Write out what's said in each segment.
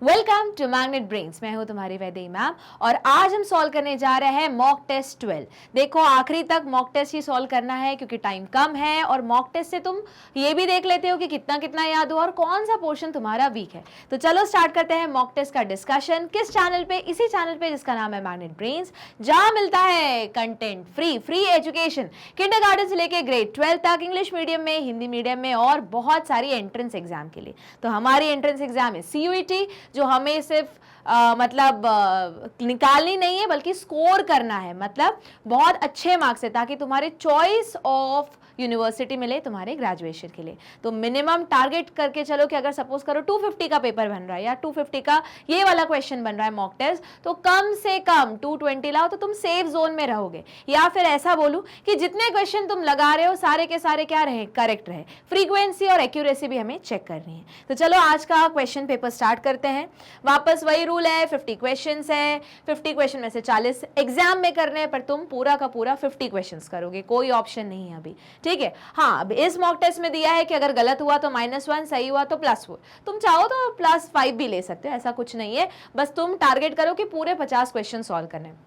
Welcome to magnet brains. मैं हूं तुम्हारी वैदेही मैम और आज हम सॉल्व करने जा रहे हैं मॉक टेस्ट 12। देखो आखिरी तक मॉक टेस्ट ही सॉल्व करना है क्योंकि टाइम कम है और मॉक टेस्ट से तुम ये भी देख लेते हो कि कितना कितना याद हो और कौन सा पोर्शन तुम्हारा वीक है। तो चलो स्टार्ट करते हैं मॉक टेस्ट का डिस्कशन। किस चैनल पे? इसी चैनल पे जिसका नाम है मैग्नेट ब्रेन्स, जहां मिलता है कंटेंट फ्री एजुकेशन किंडरगार्टन से लेके ग्रेड 12 तक, इंग्लिश मीडियम में, हिंदी मीडियम में और बहुत सारी एंट्रेंस एग्जाम के लिए। तो हमारी एंट्रेंस एग्जाम है CUET, जो हमें सिर्फ निकालनी नहीं है बल्कि स्कोर करना है, मतलब बहुत अच्छे मार्क्स है ताकि तुम्हारे चॉइस ऑफ यूनिवर्सिटी मिले तुम्हारे ग्रेजुएशन के लिए। तो मिनिमम टारगेट करके चलो कि अगर सपोज करो 250 का पेपर बन रहा है या 250 का ये वाला क्वेश्चन बन रहा है मॉक टेस्ट, तो कम से कम 220 लाओ तो तुम सेफ जोन में रहोगे। या फिर ऐसा बोलूं कि जितने क्वेश्चन तुम लगा रहे हो सारे के सारे क्या रहे? करेक्ट रहे। फ्रीक्वेंसी और एक्यूरेसी भी हमें चेक करनी है। तो चलो आज का क्वेश्चन पेपर स्टार्ट करते हैं। वापस वही रूल है, 50 क्वेश्चन है, 50 क्वेश्चन में से 40 एग्जाम में करने हैं, पर तुम पूरा का पूरा 50 क्वेश्चन करोगे, कोई ऑप्शन नहीं है अभी, ठीक है। हाँ, अब इस मॉक टेस्ट में दिया है कि अगर गलत हुआ तो -1, सही हुआ तो +4, तुम चाहो तो +5 भी ले सकते हो, ऐसा कुछ नहीं है। बस तुम टारगेट करो कि पूरे 50 क्वेश्चन सॉल्व करने हैं।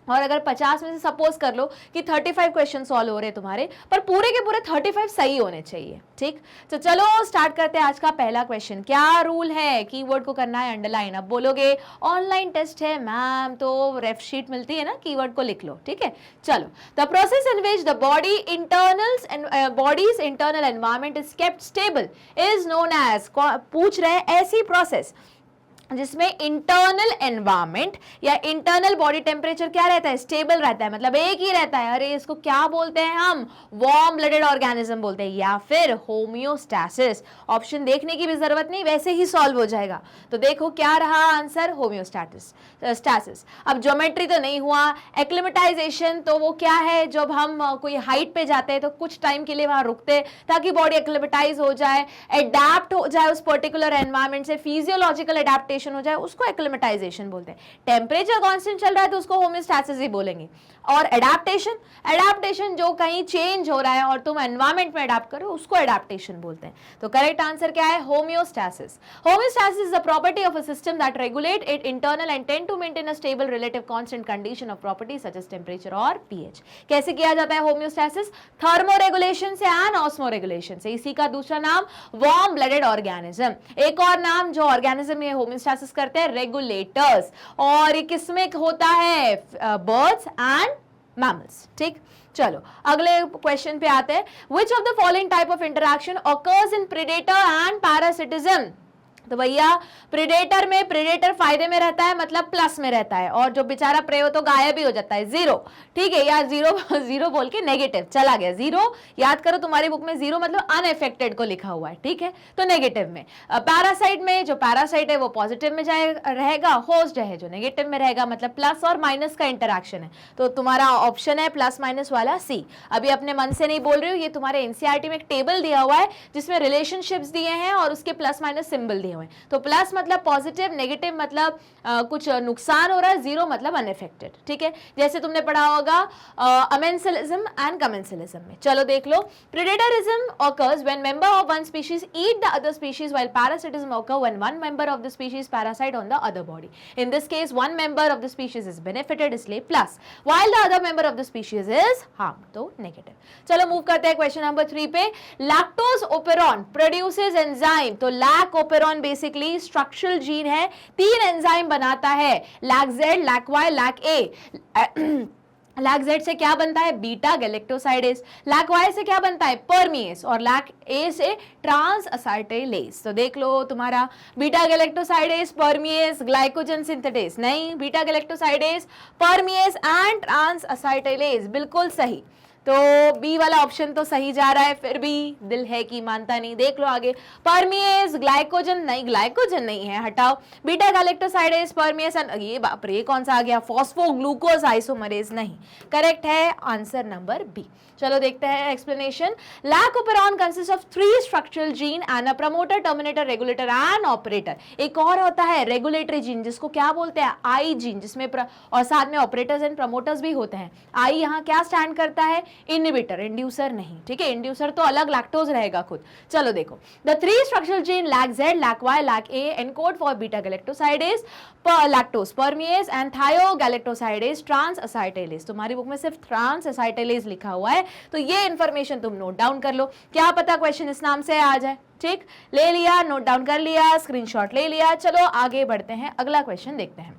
और अगर 50 में से सपोज कर लो कि 35 क्वेश्चन सॉल्व हो रहे तुम्हारे, पर पूरे के पूरे 35 सही होने चाहिए, ठीक। तो चलो स्टार्ट करते हैं आज का पहला क्वेश्चन। क्या रूल है? कीवर्ड को करना है अंडरलाइन। अब बोलोगे ऑनलाइन टेस्ट है मैम, तो रेफ शीट मिलती है ना, कीवर्ड को लिख लो, ठीक है। चलो, the process in which the body's internal environment is kept stable is known as, पूछ रहे हैं ऐसी प्रोसेस जिसमें इंटरनल एनवायरमेंट या इंटरनल बॉडी टेम्परेचर क्या रहता है? स्टेबल रहता है, मतलब एक ही रहता है। अरे इसको क्या बोलते हैं हम? वार्म ब्लडेड ऑर्गेनिज्म बोलते हैं या फिर होम्योस्टैसिस। ऑप्शन देखने की भी जरूरत नहीं, वैसे ही सॉल्व हो जाएगा। तो देखो क्या रहा आंसर? होम्योस्टैसिस। अब ज्योमेट्री तो नहीं हुआ। एक्लिमेटाइजेशन तो वो क्या है? जब हम कोई हाइट पे जाते हैं तो कुछ टाइम के लिए वहां रुकते ताकि बॉडी एक्लिमेटाइज हो जाए, एडेप्ट हो जाए उस पर्टिकुलर एनवायरमेंट से, फिजियोलॉजिकल एडेप्टेशन हो जाए, उसको एक्लिमेटाइजेशन बोलते हैं। टेम्परेचर कांस्टेंट चल रहा है तो उसको होम्योस्टैसिस ही बोलेंगे। और एडेप्टेशन जो कहीं चेंज हो रहा है और तुम एनवायरमेंट में अडेप्ट करो उसको एडेप्टेशन बोलते हैं। तो करेक्ट आंसर क्या है? Homeostasis. Homeostasis is the property of a system that regulate it internal and tend to maintain a stable relative constant condition of properties such as temperature और pH। कैसे किया जाता है होम्योस्टैसिस? थर्मोरेगुलेशन से and osmoregulation से। इसी का दूसरा नाम वार्म ब्लडेड ऑर्गेनिज्म। एक और नाम जो ऑर्गेनिज्म ये होम्योस्टैसिस करते हैं, रेगुलेटर्स। और ये किसमें होता है? बर्ड्स एंड मैमल्स, ठीक। चलो अगले क्वेश्चन पे आते हैं। Which of the following type of interaction occurs in predator and parasitism? तो भैया प्रेडेटर में, प्रेडेटर फायदे में रहता है, मतलब प्लस में रहता है, और जो बेचारा प्रे हो तो गायब ही हो जाता है, जीरो, ठीक है। या जीरो बोल के नेगेटिव चला गया, जीरो याद करो, तुम्हारी बुक में जीरो मतलब अनएफेक्टेड को लिखा हुआ है, ठीक है। तो नेगेटिव में। पैरासाइट में, जो पैरासाइट है वो पॉजिटिव में रहेगा, होस्ट है जो नेगेटिव में रहेगा, मतलब प्लस और माइनस का इंटरैक्शन है। तो तुम्हारा ऑप्शन है प्लस माइनस वाला सी। अभी अपने मन से नहीं बोल रही हूँ, ये तुम्हारे एनसीईआरटी में एक टेबल दिया हुआ है जिसमें रिलेशनशिप्स दिए हैं और उसके प्लस माइनस सिंबल दिए हुए। तो प्लस मतलब पॉजिटिव, नेगेटिव मतलब कुछ नुकसान हो रहा है, जीरो मतलब अनएफेक्टेड, ठीक है। जैसे तुमने पढ़ा होगा अमेंसिलिज्म एंड कमेंसिलिज्म में। चलो देख लो। प्रेडेटरिज्म occurs when member of one species eat the other species, while parasitism occur when one member of the species parasite on the other body. In this case one member of the species is benefited, इसलिए plus, while the other member of the species is harmed, तो negative. चलो move करते हैं question number 3 पे। Lactose operon produces enzyme. तो lac operon basically structural gene है, 3 enzyme बनाता है, lac Z, lac Y, lac A. Lac Z से क्या बनता है? Beta galactosidase. लैक वाई से क्या बनता है? परमिएस। और लैक ए से ट्रांस असाइटेलेज। तो देख लो तुम्हारा बीटा गैलेक्टोसाइडेज, परमिएस, ग्लाइकोजन सिंथेटेज, नहीं, बीटा गैलेक्टोसाइडेज, परमिएस एंड ट्रांस असाइटेलेज, बिल्कुल सही। तो बी वाला ऑप्शन तो सही जा रहा है, फिर भी दिल है कि मानता नहीं। देख लो आगे, परमिएस, ग्लाइकोजन, नहीं ग्लाइकोजन नहीं है, हटाओ। बीटा गैलेक्टोसाइडेज, परमिएस, ये बाप रे कौन सा आ गया? फॉस्फोग्लूकोज आइसोमरेज, नहीं, करेक्ट है आंसर नंबर बी। चलो देखते हैं explanation. Lac operon consist of 3 structural gene and a promoter, terminator, regulator and operator. एक और होता है रेगुलेटरी जीन जिसको क्या बोलते हैं? आई जीन, जिसमें और साथ में ऑपरेटर्स एंड प्रमोटर्स भी होते हैं। आई यहाँ क्या स्टैंड करता है? इनहिबिटर, इंड्यूसर नहीं, ठीक है, इंड्यूसर तो अलग लैक्टोज रहेगा खुद। चलो देखो, the 3 structural gene LAC-Z, LAC-Y, LAC-A encode for beta galactosidase, lactose permease and thiogalactoside transacetylase. तुम्हारी बुक में सिर्फ ट्रांस असाइटेलेज लिखा हुआ है, तो ये इंफॉर्मेशन तुम नोट डाउन कर लो, क्या पता क्वेश्चन इस नाम से आ जाए। ठीक, ले लिया, नोट डाउन कर लिया, स्क्रीनशॉट ले लिया। चलो आगे बढ़ते हैं, अगला क्वेश्चन देखते हैं।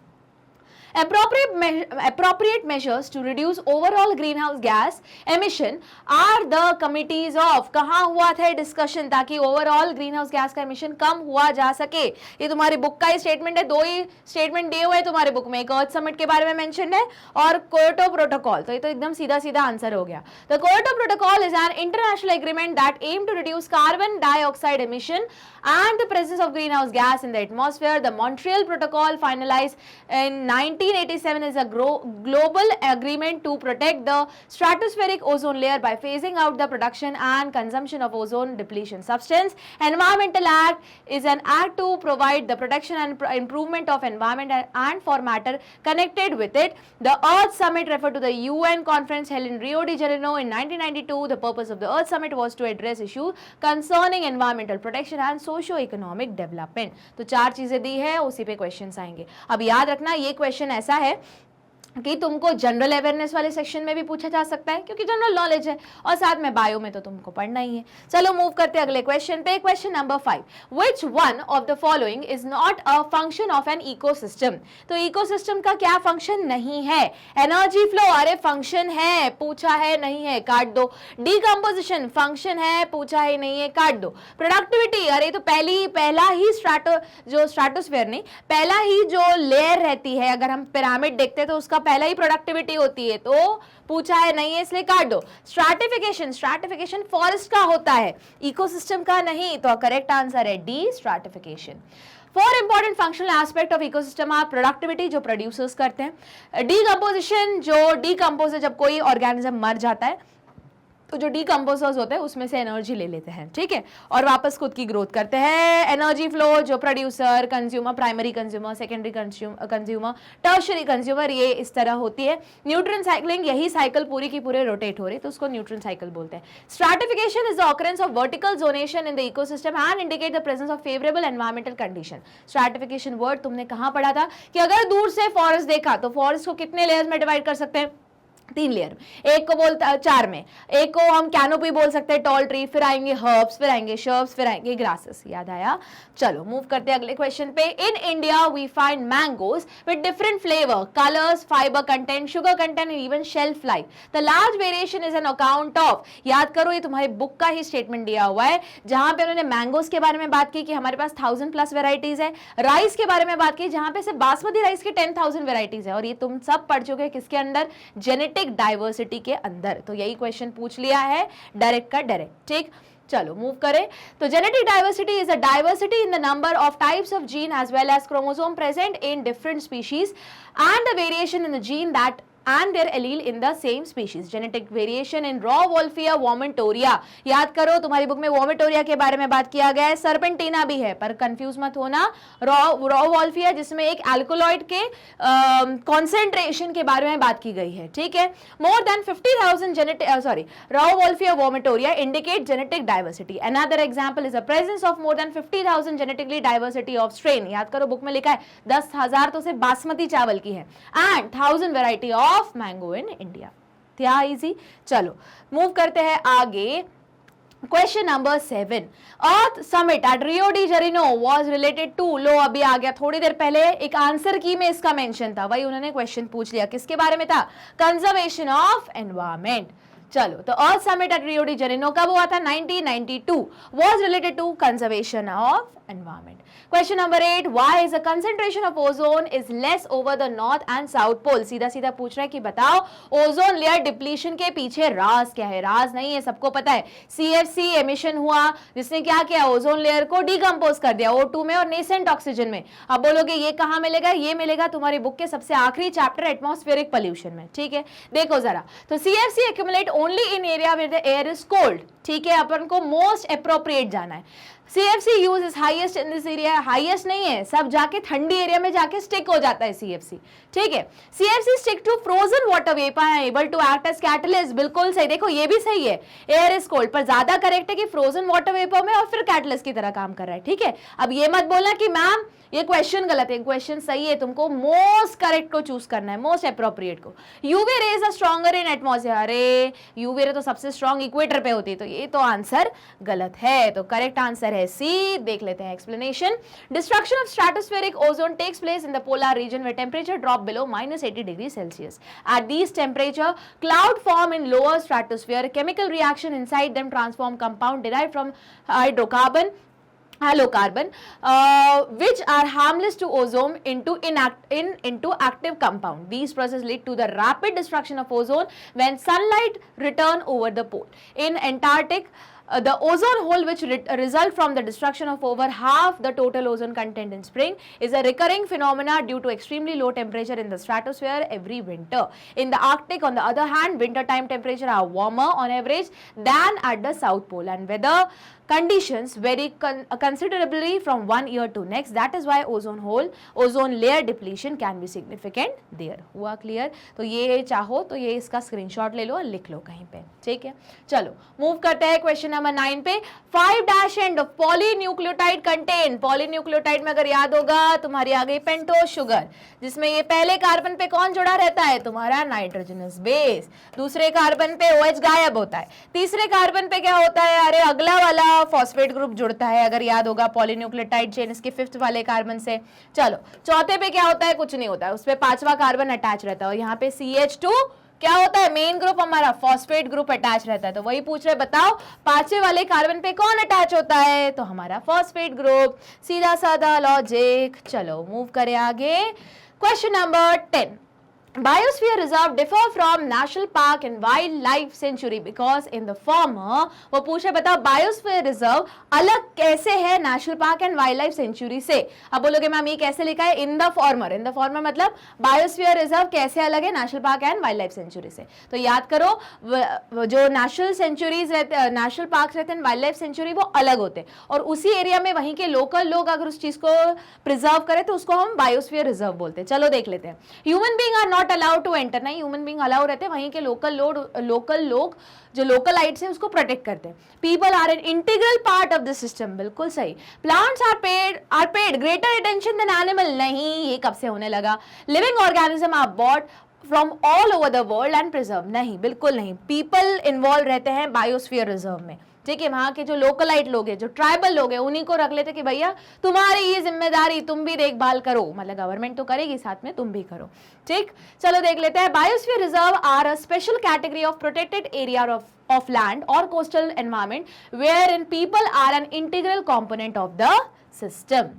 Appropriate measures to reduce overall greenhouse gas emission are the committees of, कहाँ हुआ था डिस्कशन ताकि ओवरऑल ग्रीन हाउस गैस का एमिशन कम हुआ जा सके। ये तुम्हारी बुक का ही स्टेटमेंट है, 2 ही स्टेटमेंट दिए हुए हैं तुम्हारी बुक में, एक अर्थ समिट के बारे में मेंशन है और क्योटो प्रोटोकॉल, तो ये तो एकदम सीधा सीधा आंसर हो गया। The Kyoto protocol is an international agreement that aim to reduce carbon dioxide emission and the presence of greenhouse gas in the atmosphere. The Montreal Protocol finalized in 1987 is a global agreement to protect the stratospheric ozone layer by phasing out the production and consumption of ozone depletion substance. Environmental Act is an act to provide the protection and improvement of environment and for matter connected with it. The Earth Summit referred to the UN conference held in Rio de Janeiro in 1992. The purpose of the Earth Summit was to address issues concerning environmental protection and socio economic development. तो 4 चीजें दी है, उसी पे questions आएंगे। अब याद रखना ये क्वेश्चन ऐसा है कि तुमको जनरल अवेयरनेस वाले सेक्शन में भी पूछा जा सकता है क्योंकि जनरल नॉलेज है, और साथ में बायो में तो तुमको पढ़ना ही है। चलो मूव करते हैं अगले क्वेश्चन पे। Question number 5, which one of the following is not a function of an ecosystem. तो इकोसिस्टम का क्या फंक्शन नहीं है? एनर्जी फ्लो, अरे फंक्शन है, पूछा है नहीं है, काट दो। डीकंपोजिशन, फंक्शन है, पूछा है नहीं है, काट दो। प्रोडक्टिविटी, अरे तो पहला ही स्ट्राटोस्फेयर नहीं, पहला ही जो लेयर रहती है, अगर हम पिरामिड देखते हैं तो उसका पहला ही प्रोडक्टिविटी होती है, तो पूछा है नहीं है इसलिए काट दो। स्ट्रैटिफिकेशन फॉरेस्ट का होता है, इकोसिस्टम का नहीं, तो करेक्ट आंसर है D, stratification. 4 important functional aspect of ecosystem are productivity, जो प्रोड्यूसर्स करते हैं, डीकंपोजिशन, जो डीकंपोज जब कोई ऑर्गेनिज्म मर जाता है तो जो डीकंपोजर्स होते हैं उसमें से एनर्जी ले लेते हैं, ठीक है, और वापस खुद की ग्रोथ करते हैं। एनर्जी फ्लो, जो producer, consumer, primary consumer, secondary consumer, tertiary consumer, ये इस तरह होती है। न्यूट्रिएंट साइक्लिंग, यही साइकिल पूरी की पूरे रोटेट हो रही है तो उसको न्यूट्रिएंट साइकिल बोलते हैं। Stratification is the occurrence of vertical zonation in the ecosystem and indicate the presence of favourable environmental condition. Stratification word तुमने कहां पढ़ा था कि अगर दूर से फॉरेस्ट देखा तो फॉरेस्ट को कितने लेयर्स में डिवाइड कर सकते हैं? 3 लेयर, एक को बोलता 4 में, एक को हम कैनोपी बोल सकते हैं, टॉल ट्री, फिर आएंगे हर्ब्स, फिर आएंगे शर्ब्स, फिर आएंगे ग्रासेस। याद आया? चलो मूव करते हैं अगले क्वेश्चन पे। In India we find mangoes with different flavour, colours, fibre content, sugar content and even shelf life. The large variation is an account of, याद करो ये तुम्हारी बुक का ही स्टेटमेंट दिया हुआ है जहां पे उन्होंने मैंगोज के बारे में बात की कि हमारे पास 1000+ वेराइटीज है, राइस के बारे में बात की जहां पे सिर्फ बासमती राइस की 10,000 वेराइटीज है, और ये तुम सब पढ़ चुके हैं किसके अंदर? जेनेटिक डाइवर्सिटी के अंदर। तो यही क्वेश्चन पूछ लिया है डायरेक्ट का डायरेक्ट, ठीक। चलो मूव करें, तो genetic diversity is a diversity in the number of types of gene as well as chromosome present in different species and the variation in the gene that and their allele in the same species. Genetic variation in raw Wolffia vomitoria, याद करो तुम्हारी book में वॉमिटोरिया के बारे में बात किया गया है, सर्पेंटिना भी है, पर कंफ्यूज मत होना। रॉ वॉल्फिया जिसमें एक एल्कोलॉइड के कॉन्सेंट्रेशन के बारे में बात की गई है, ठीक है। More than 50,000 Rauwolfia vomitoria indicate genetic diversity. Another example is the presence of more than 50,000 genetically diversity of strain. याद करो बुक में लिखा है 10,000 तो सिर्फ बासमती चावल की है, and 1000 variety of mango in India. क्या इजी? चलो मूव करते हैं आगे। Question number 7, Earth Summit at Rio de Janeiro was related to, लो अभी आ गया, थोड़ी देर पहले एक आंसर की में इसका मेंशन था, वही उन्होंने क्वेश्चन पूछ लिया, किसके बारे में था? Conservation of environment. चलो, तो Earth Summit at Rio de Janeiro कब हुआ था? 1992, was related to conservation of environment. Question number 8, why is the concentration of ozone is less over the north and south pole. सीधा सीधा पूछ रहा है कि बताओ ओजोन लेयर डिप्लीशन के पीछे राज क्या है? राज नहीं है, सबको पता है, CFC एमिशन हुआ जिसने क्या किया? ओजोन लेयर को डिकम्पोज कर दिया O2 में और नेसेंट ऑक्सीजन में। अब बोलोगे ये कहां मिलेगा? ये मिलेगा तुम्हारी बुक के सबसे आखिरी चैप्टर एटमॉस्फेरिक पोल्यूशन में, ठीक है। देखो जरा, तो CFC accumulate only in area where the air is cold, ठीक है, अपन को मोस्ट एप्रोप्रिएट जाना है। CFC use is highest in this area लिया है, हाईएस्ट नहीं है, सब जाके ठंडी एरिया में जाके स्टिक हो जाता है CFC, ठीक है। CFC stick to frozen water vapour and able to act as catalyst, बिल्कुल सही, देखो ये भी सही है, एयर इज कोल्ड, पर ज्यादा करेक्ट है कि फ्रोजन वाटर वेपर में और फिर कैटलिस्ट की तरह काम कर रहा है, ठीक है। अब ये मत बोलना कि मैम ये क्वेश्चन गलत है, क्वेश्चन सही है, तुमको मोस्ट करेक्ट को चूज करना है, मोस्ट अप्रोप्रिएट को। UV rays are stronger in atmosphere, अरे यूवी रे तो सबसे स्ट्रॉन्ग इक्वेटर पे होती है, तो ये तो आंसर गलत है, तो करेक्ट आंसर है सी। देख लेते हैं explanation. Destruction of stratospheric ozone takes place in the polar region where temperature drop below -80 degree Celsius. At this temperature cloud form in lower stratosphere, chemical reaction inside them transform compound derived from halocarbon which are harmless to ozone into active compound. These processes lead to the rapid destruction of ozone when sunlight return over the pole. In Antarctic, the ozone hole which result from the destruction of over half the total ozone content in spring is a recurring phenomena due to extremely low temperature in the stratosphere every winter. In the Arctic, on the other hand, winter time temperature are warmer on average than at the South Pole, and weather conditions vary considerably from one year to next. That is why ozone layer depletion can be significant there. हुआ clear? तो ये चाहो तो ये इसका screenshot ले लो और लिख लो कहीं पे, ठीक है। चलो मूव करते हैं क्वेश्चन नंबर 9 पे। 5' end of polynucleotide contain, polynucleotide में अगर याद होगा तुम्हारी आ गई पेंटोज शुगर, जिसमें ये पहले कार्बन पे कौन जुड़ा रहता है, तुम्हारा नाइट्रोजनस बेस, दूसरे कार्बन पे OH गायब होता है, तीसरे कार्बन पे क्या होता है, अरे अगला वाला फॉस्फेट ग्रुप जुड़ता है, अगर याद होगा पॉलीन्यूक्लियोटाइड चेन इसके 5th वाले कार्बन से। चलो चौथे पे क्या होता है, कुछ नहीं होता है, उस पे 5वां कार्बन अटैच रहता है, और यहाँ पे CH2 क्या होता है, मेन ग्रुप हमारा फॉस्फेट ग्रुप अटैच रहता है। तो वही पूछ रहे, बताओ 5वें वाले कार्बन पे कौन अटैच होता है, तो हमारा फॉस्फेट ग्रुप, सीधा साधा लॉजिक। चलो मूव करें आगे। Question number 10। Biosphere reserve differ from national park and wildlife sanctuary because in the former, वो पूछे बताओ बायोस्फीयर रिजर्व अलग कैसे है national park and wild life sanctuary से। अब बोलोगे मैम ये कैसे लिखा है, in the former, in the former मतलब बायोस्फीयर रिजर्व कैसे अलग है national park and wild life sanctuary से। तो याद करो जो नेशनल सेंचुरीज रहते, नेशनल पार्क रहते हैं, वाइल्ड लाइफ सेंचुरी वो अलग होते हैं, और उसी एरिया में वहीं के लोकल लोग अगर उस चीज को प्रिजर्व करें तो उसको हम बायोस्फीयर रिजर्व बोलते हैं। चलो देख लेते हैं। Human being are not allowed to enter, नहीं ह्यूमन बीइंग अलाउ रहते हैं, वहीं के लोकल लोग जो लोकलाइट्स हैं उसको प्रोटेक्ट करते हैं। People are an integral part of the system, बिल्कुल सही। Plants are paid greater attention than animal, नहीं ये कब से होने लगा। Living organism are bought from all over the world and preserve, नहीं बिल्कुल नहीं। पीपल इन्वॉल्व रहते हैं बायोस्फीयर रिजर्व में, ठीक है। वहां के जो लोकलाइट लोग हैं, जो ट्राइबल लोग हैं, उन्हीं को रख लेते कि भैया तुम्हारी ये जिम्मेदारी, तुम भी देखभाल करो, मतलब गवर्नमेंट तो करेगी साथ में तुम भी करो, ठीक। चलो देख लेते हैं। Biosphere reserve are a special category of protected area of land और coastal environment where in people are an integral component of the system.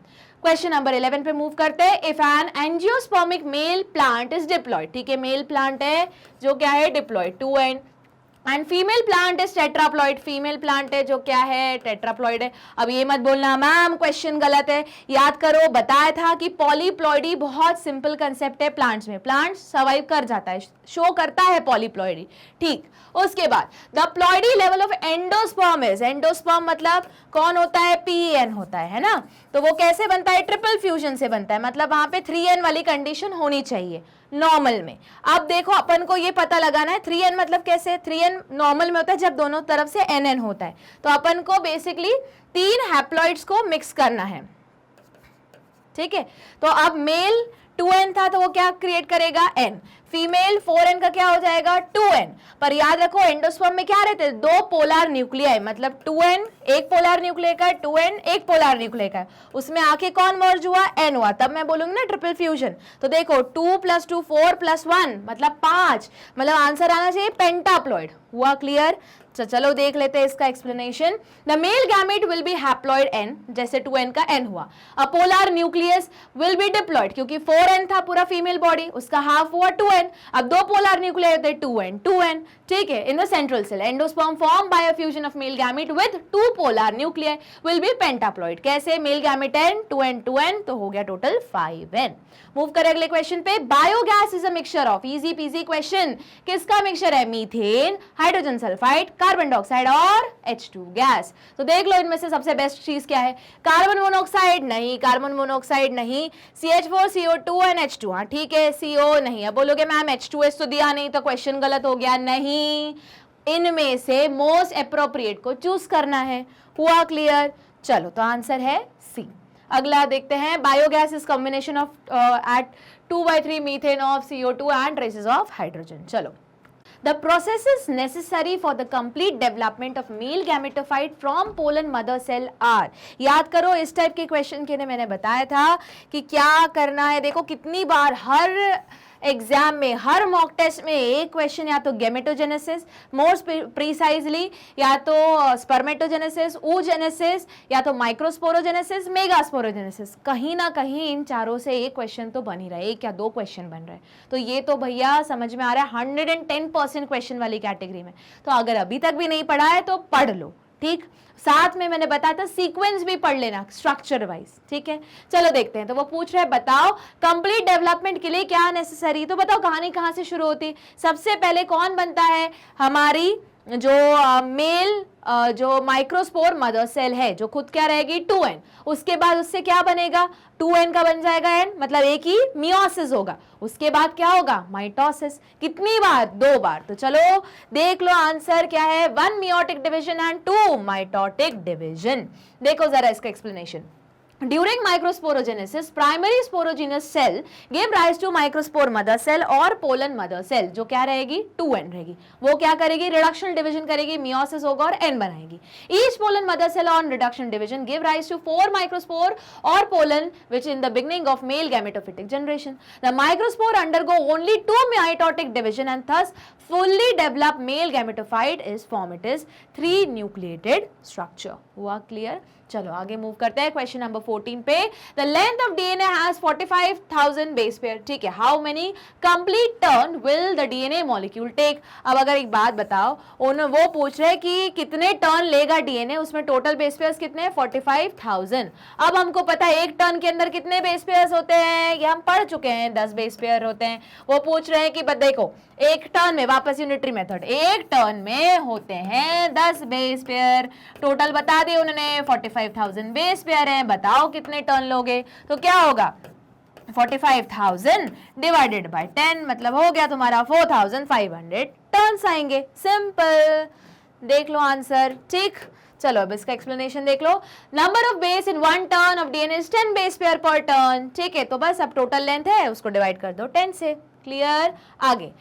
Question number 11 पे मूव करते हैं। If an angiospermic male plant is diploid, ठीक है, male plant है जो क्या है diploid, 2n, and female plant is tetraploid, female plant है जो क्या है टेट्राप्लॉइड है। अब ये मत बोलना मैम क्वेश्चन गलत है, याद करो बताया था कि पॉलीप्लॉइडी बहुत सिंपल कंसेप्ट है प्लांट्स में, प्लांट सर्वाइव कर जाता है, शो करता है पॉलीप्लॉइडी, ठीक। उसके बाद the ploidy level of endosperm is, endosperm मतलब कौन होता है, PN होता है ना। तो वो कैसे बनता है, ट्रिपल फ्यूजन से बनता है, मतलब वहां पे 3n वाली कंडीशन होनी चाहिए नॉर्मल में। अब देखो अपन को ये पता लगाना है 3n मतलब कैसे, 3n नॉर्मल में होता है जब दोनों तरफ से nn होता है, तो अपन को बेसिकली 3 हैप्लॉइड्स को मिक्स करना है, ठीक है। तो अब मेल 2n था तो वो क्या क्रिएट करेगा, n, फीमेल 4n का क्या हो जाएगा 2n। पर याद रखो एंडोस्पर्म में क्या रहते हैं, 2 पोलर न्यूक्लियाई, मतलब 2n एक पोलर न्यूक्लियर का, 2n एक पोलर न्यूक्लियर का, उसमें आके कौन मर्ज हुआ, n हुआ, तब मैं बोलूंगी ना ट्रिपल फ्यूजन। तो देखो 2 + 2 4 + 1 मतलब 5, मतलब आंसर आना चाहिए पेंटाप्लॉइड। हुआ क्लियर। तो चलो देख लेते हैं इसका explanation. The male gamete will be haploid n, जैसे 2n का n हुआ। A polar nucleus will be diploid, क्योंकि 4n था पूरा फीमेल बॉडी, उसका हाफ हुआ 2n। अब 2 पोलर न्यूक्लियर होते 2n, ठीक है। In the central cell endosperm form by a fusion of male gamete with 2 polar nuclear will be pentaploid. कैसे, मेल गैमेट n 2n तो हो गया टोटल 5n। मूव करें अगले क्वेश्चन पे। Biogas is a mixture of, easy PG question, किसका mixture है, methane, hydrogen sulphide, carbon dioxide और H2 गैस। तो देख लो इनमें से सबसे बेस्ट चीज क्या है, कार्बन मोनोऑक्साइड नहीं, कार्बन मोनोऑक्साइड नहीं, CH4 CO2 एंड H2, हाँ ठीक है, CO नहीं। अब बोलोगे मैम H2S तो दिया नहीं तो क्वेश्चन गलत हो गया, नहीं, इनमें से मोस्ट अप्रोप्रिएट को चूज करना है। हुआ क्लियर? चलो तो आंसर है सी। अगला देखते हैं, biogas is combination of at 2/3 methane of CO2 and traces of hydrogen. चलो, the process is necessary for the complete development of male gametophyte from pollen mother cell are। याद करो इस टाइप के क्वेश्चन के लिए मैंने बताया था कि क्या करना है। देखो कितनी बार हर एग्जाम में, हर मॉक टेस्ट में एक क्वेश्चन या तो गेमेटोजेनेसिस, मोर प्रीसाइजली या तो स्पर्मेटोजेनेसिस, oogenesis, या तो माइक्रोस्पोरोजेनेसिस, मेगास्पोरोजेनेसिस, कहीं ना कहीं इन चारों से एक क्वेश्चन तो बन ही रहा है, एक या दो क्वेश्चन बन रहे हैं। तो ये तो भैया समझ में आ रहा है 110% क्वेश्चन वाली कैटेगरी में। तो अगर अभी तक भी नहीं पढ़ा है तो पढ़ लो, ठीक। साथ में मैंने बताया था सीक्वेंस भी पढ़ लेना स्ट्रक्चर वाइज, ठीक है। चलो देखते हैं, तो वो पूछ रहे हैं बताओ कंप्लीट डेवलपमेंट के लिए क्या नेसेसरी। तो बताओ कहानी कहाँ से शुरू होती। सबसे पहले कौन बनता है, हमारी जो मेल जो माइक्रोस्पोर मदर सेल है, जो खुद क्या रहेगी 2n, उसके बाद उससे क्या बनेगा 2n का बन जाएगा n, मतलब एक ही मियोसिस होगा। उसके बाद क्या होगा माइटोसिस। कितनी बार, 2 बार। तो चलो देख लो आंसर क्या है, 1 meiotic division and 2 mitotic division. देखो जरा इसका explanation. During microsporogenesis, primary sporogenous cell gave rise to microspore mother cell और pollen mother cell, जो क्या रहेगी 2n रहेगी। वो क्या करेगी, रिडक्शन डिवीजन करेगी, मियोसिस होगा और n बनाएगी। Each pollen mother cell on reduction division give rise to 4 microspore or pollen which in the beginning of male gametophytic generation. The microspore undergo only 2 mitotic division and thus fully developed male gametophyte is formed. It is 3 nucleated structure. हुआ clear? चलो आगे move करते हैं question number 14 पे। The length of DNA has 45,000 base pair, ठीक है। How many complete turn will the DNA molecule take. अब अगर एक बात बताओ, वो पूछ रहे कि कितने टर्न लेगा डीएनए, उसमें टोटल बेस पेयर्स कितने हैं 45,000। अब हमको पता है एक टर्न के अंदर कितने बेस पेयर्स होते हैं, ये हम पढ़ चुके हैं, 10 बेस पेयर होते हैं। वो पूछ रहे हैं कि देखो एक टर्न में, वापस यूनिटरी मेथड, एक टर्न में होते हैं 10 बेस पेयर। टोटल बता दिए उन्होंने 45,000 बेस पेयर हैं, बताओ कितने टर्न लोगे। तो क्या होगा 45,000 डिवाइडेड बाय 10, मतलब हो गया तुम्हारा 4,500 टर्न्स आएंगे। सिंपल, देख लो आंसर, ठीक। चलो अब इसका एक्सप्लेनेशन देख लो। Number of base in 1 turn of DNA is 10 base pair per turn, ठीक है। तो बस अब टोटल लेंथ है उसको डिवाइड कर दो 10 से। क्लियर? आगे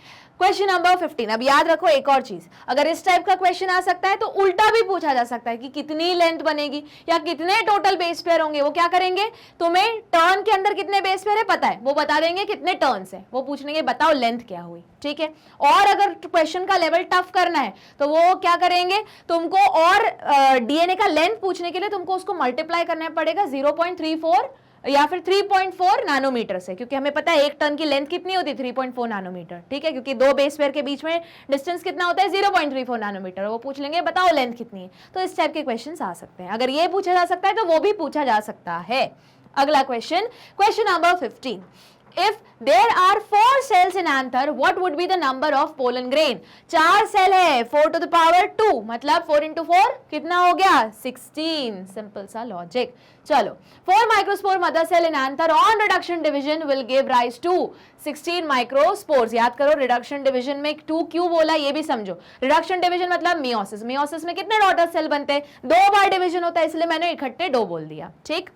क्वेश्चन नंबर 15। अब याद रखो एक और चीज, अगर इस टाइप का क्वेश्चन आ सकता है तो उल्टा भी पूछा जा सकता है कि कितनी लेंथ बनेगी या कितने टोटल बेस पेयर होंगे। वो क्या करेंगे, तुम्हें टर्न के अंदर कितने बेस पेयर है पता है, वो बता देंगे कितने टर्न्स है, वो पूछेंगे बताओ लेंथ क्या हुई, ठीक है। और अगर क्वेश्चन का लेवल टफ करना है तो वो क्या करेंगे, तुमको और डीएनए का लेंथ पूछने के लिए तुमको उसको मल्टीप्लाई करना पड़ेगा 0.34 या फिर 3.4 नैनोमीटर से, क्योंकि हमें पता है एक टर्न की लेंथ कितनी होती है 3.4 नैनोमीटर, ठीक है। क्योंकि 2 बेस पेयर के बीच में डिस्टेंस कितना होता है 0.34 नैनोमीटर। वो पूछ लेंगे बताओ लेंथ कितनी है। तो इस टाइप के क्वेश्चंस आ सकते हैं। अगर ये पूछा जा सकता है तो वो भी पूछा जा सकता है। अगला question, question number 15। If there are 4 cells in anther, what would be the number of pollen grain? 4 cell है, 4 to the power 2, मतलब 4 into 4 कितना हो गया 16। सिंपल सा लॉजिक। चलो 4 microspore mother cell in anther on reduction division will give rise to 16 microspores। याद करो reduction division में 2 क्यों बोला ये भी समझो। रिडक्शन डिवीजन मतलब मियोसिस, मियोसिस में कितने डॉटर सेल बनते हैं, 2 बार डिवीजन होता है, इसलिए मैंने इकट्ठे 2 बोल दिया, ठीक।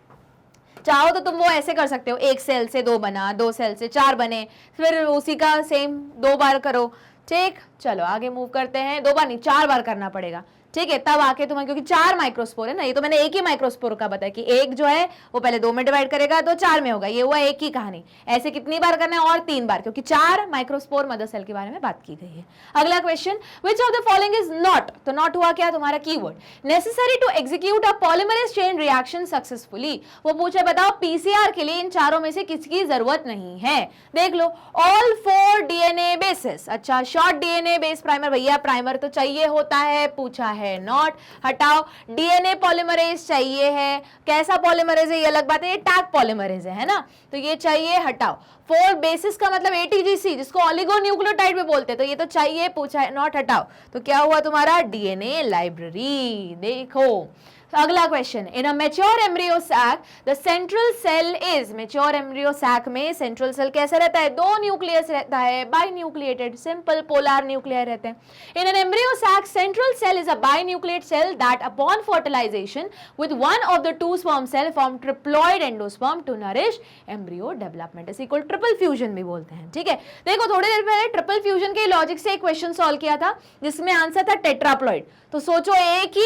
चाहो तो तुम वो ऐसे कर सकते हो, 1 सेल से 2 बना, 2 सेल से 4 बने, फिर उसी का सेम 2 बार करो, ठीक। चलो आगे मूव करते हैं, 2 बार नहीं 4 बार करना पड़ेगा, ठीक है। तब आके तुम्हें, क्योंकि 4 माइक्रोस्पोर है ना, ये तो मैंने एक ही माइक्रोस्पोर का बताया कि एक जो है वो पहले 2 में डिवाइड करेगा तो 4 में होगा, ये हुआ एक ही कहानी। ऐसे कितनी बार करना है, और 3 बार, क्योंकि 4 माइक्रोस्पोर मदर सेल के बारे में बात की गई है। अगला question, which of the following is not, तो नॉट हुआ क्या तुम्हारा keyword, necessary to execute a polymerase chain reaction successfully. वो पूछे बताओ पीसीआर के लिए इन चारों में से किसकी जरूरत नहीं है। देख लो, ऑल 4 डीएनए बेसेस। अच्छा, शॉर्ट डीएनए बेस प्राइमर, भैया प्राइमर तो चाहिए होता है, पूछा है है नॉट, हटाओ। डीएनए पॉलीमरेज चाहिए है, कैसा पॉलीमरेज है ये अलग बात है, ये टैग पॉलीमरेज है ना, तो ये चाहिए, हटाओ। 4 बेसिस का मतलब एटीजीसी जिसको ऑलिगोन्यूक्लियोटाइड भी बोलते हैं, तो ये तो चाहिए, पूछा है नॉट, हटाओ। तो क्या हुआ तुम्हारा डीएनए लाइब्रेरी। देखो अगला question, in a mature embryo sac the central cell is, mature embryo sac में सेंट्रल सेल कैसा रहता है, 2 न्यूक्लियस रहता है, बाइन्यूक्लिएटेड, सिंपल पोलर न्यूक्लियर रहते हैं। In an embryo sac central cell is a binucleate cell that upon fertilisation with one of the 2 sperm cell form triploid endosperm to nourish embryo development, इस equal triple fusion भी बोलते हैं। ठीक है, देखो थोड़ी देर पहले ट्रिपल फ्यूजन के लॉजिक से एक क्वेश्चन सॉल्व किया था जिसमें आंसर था टेट्राप्लॉइड, तो सोचो एक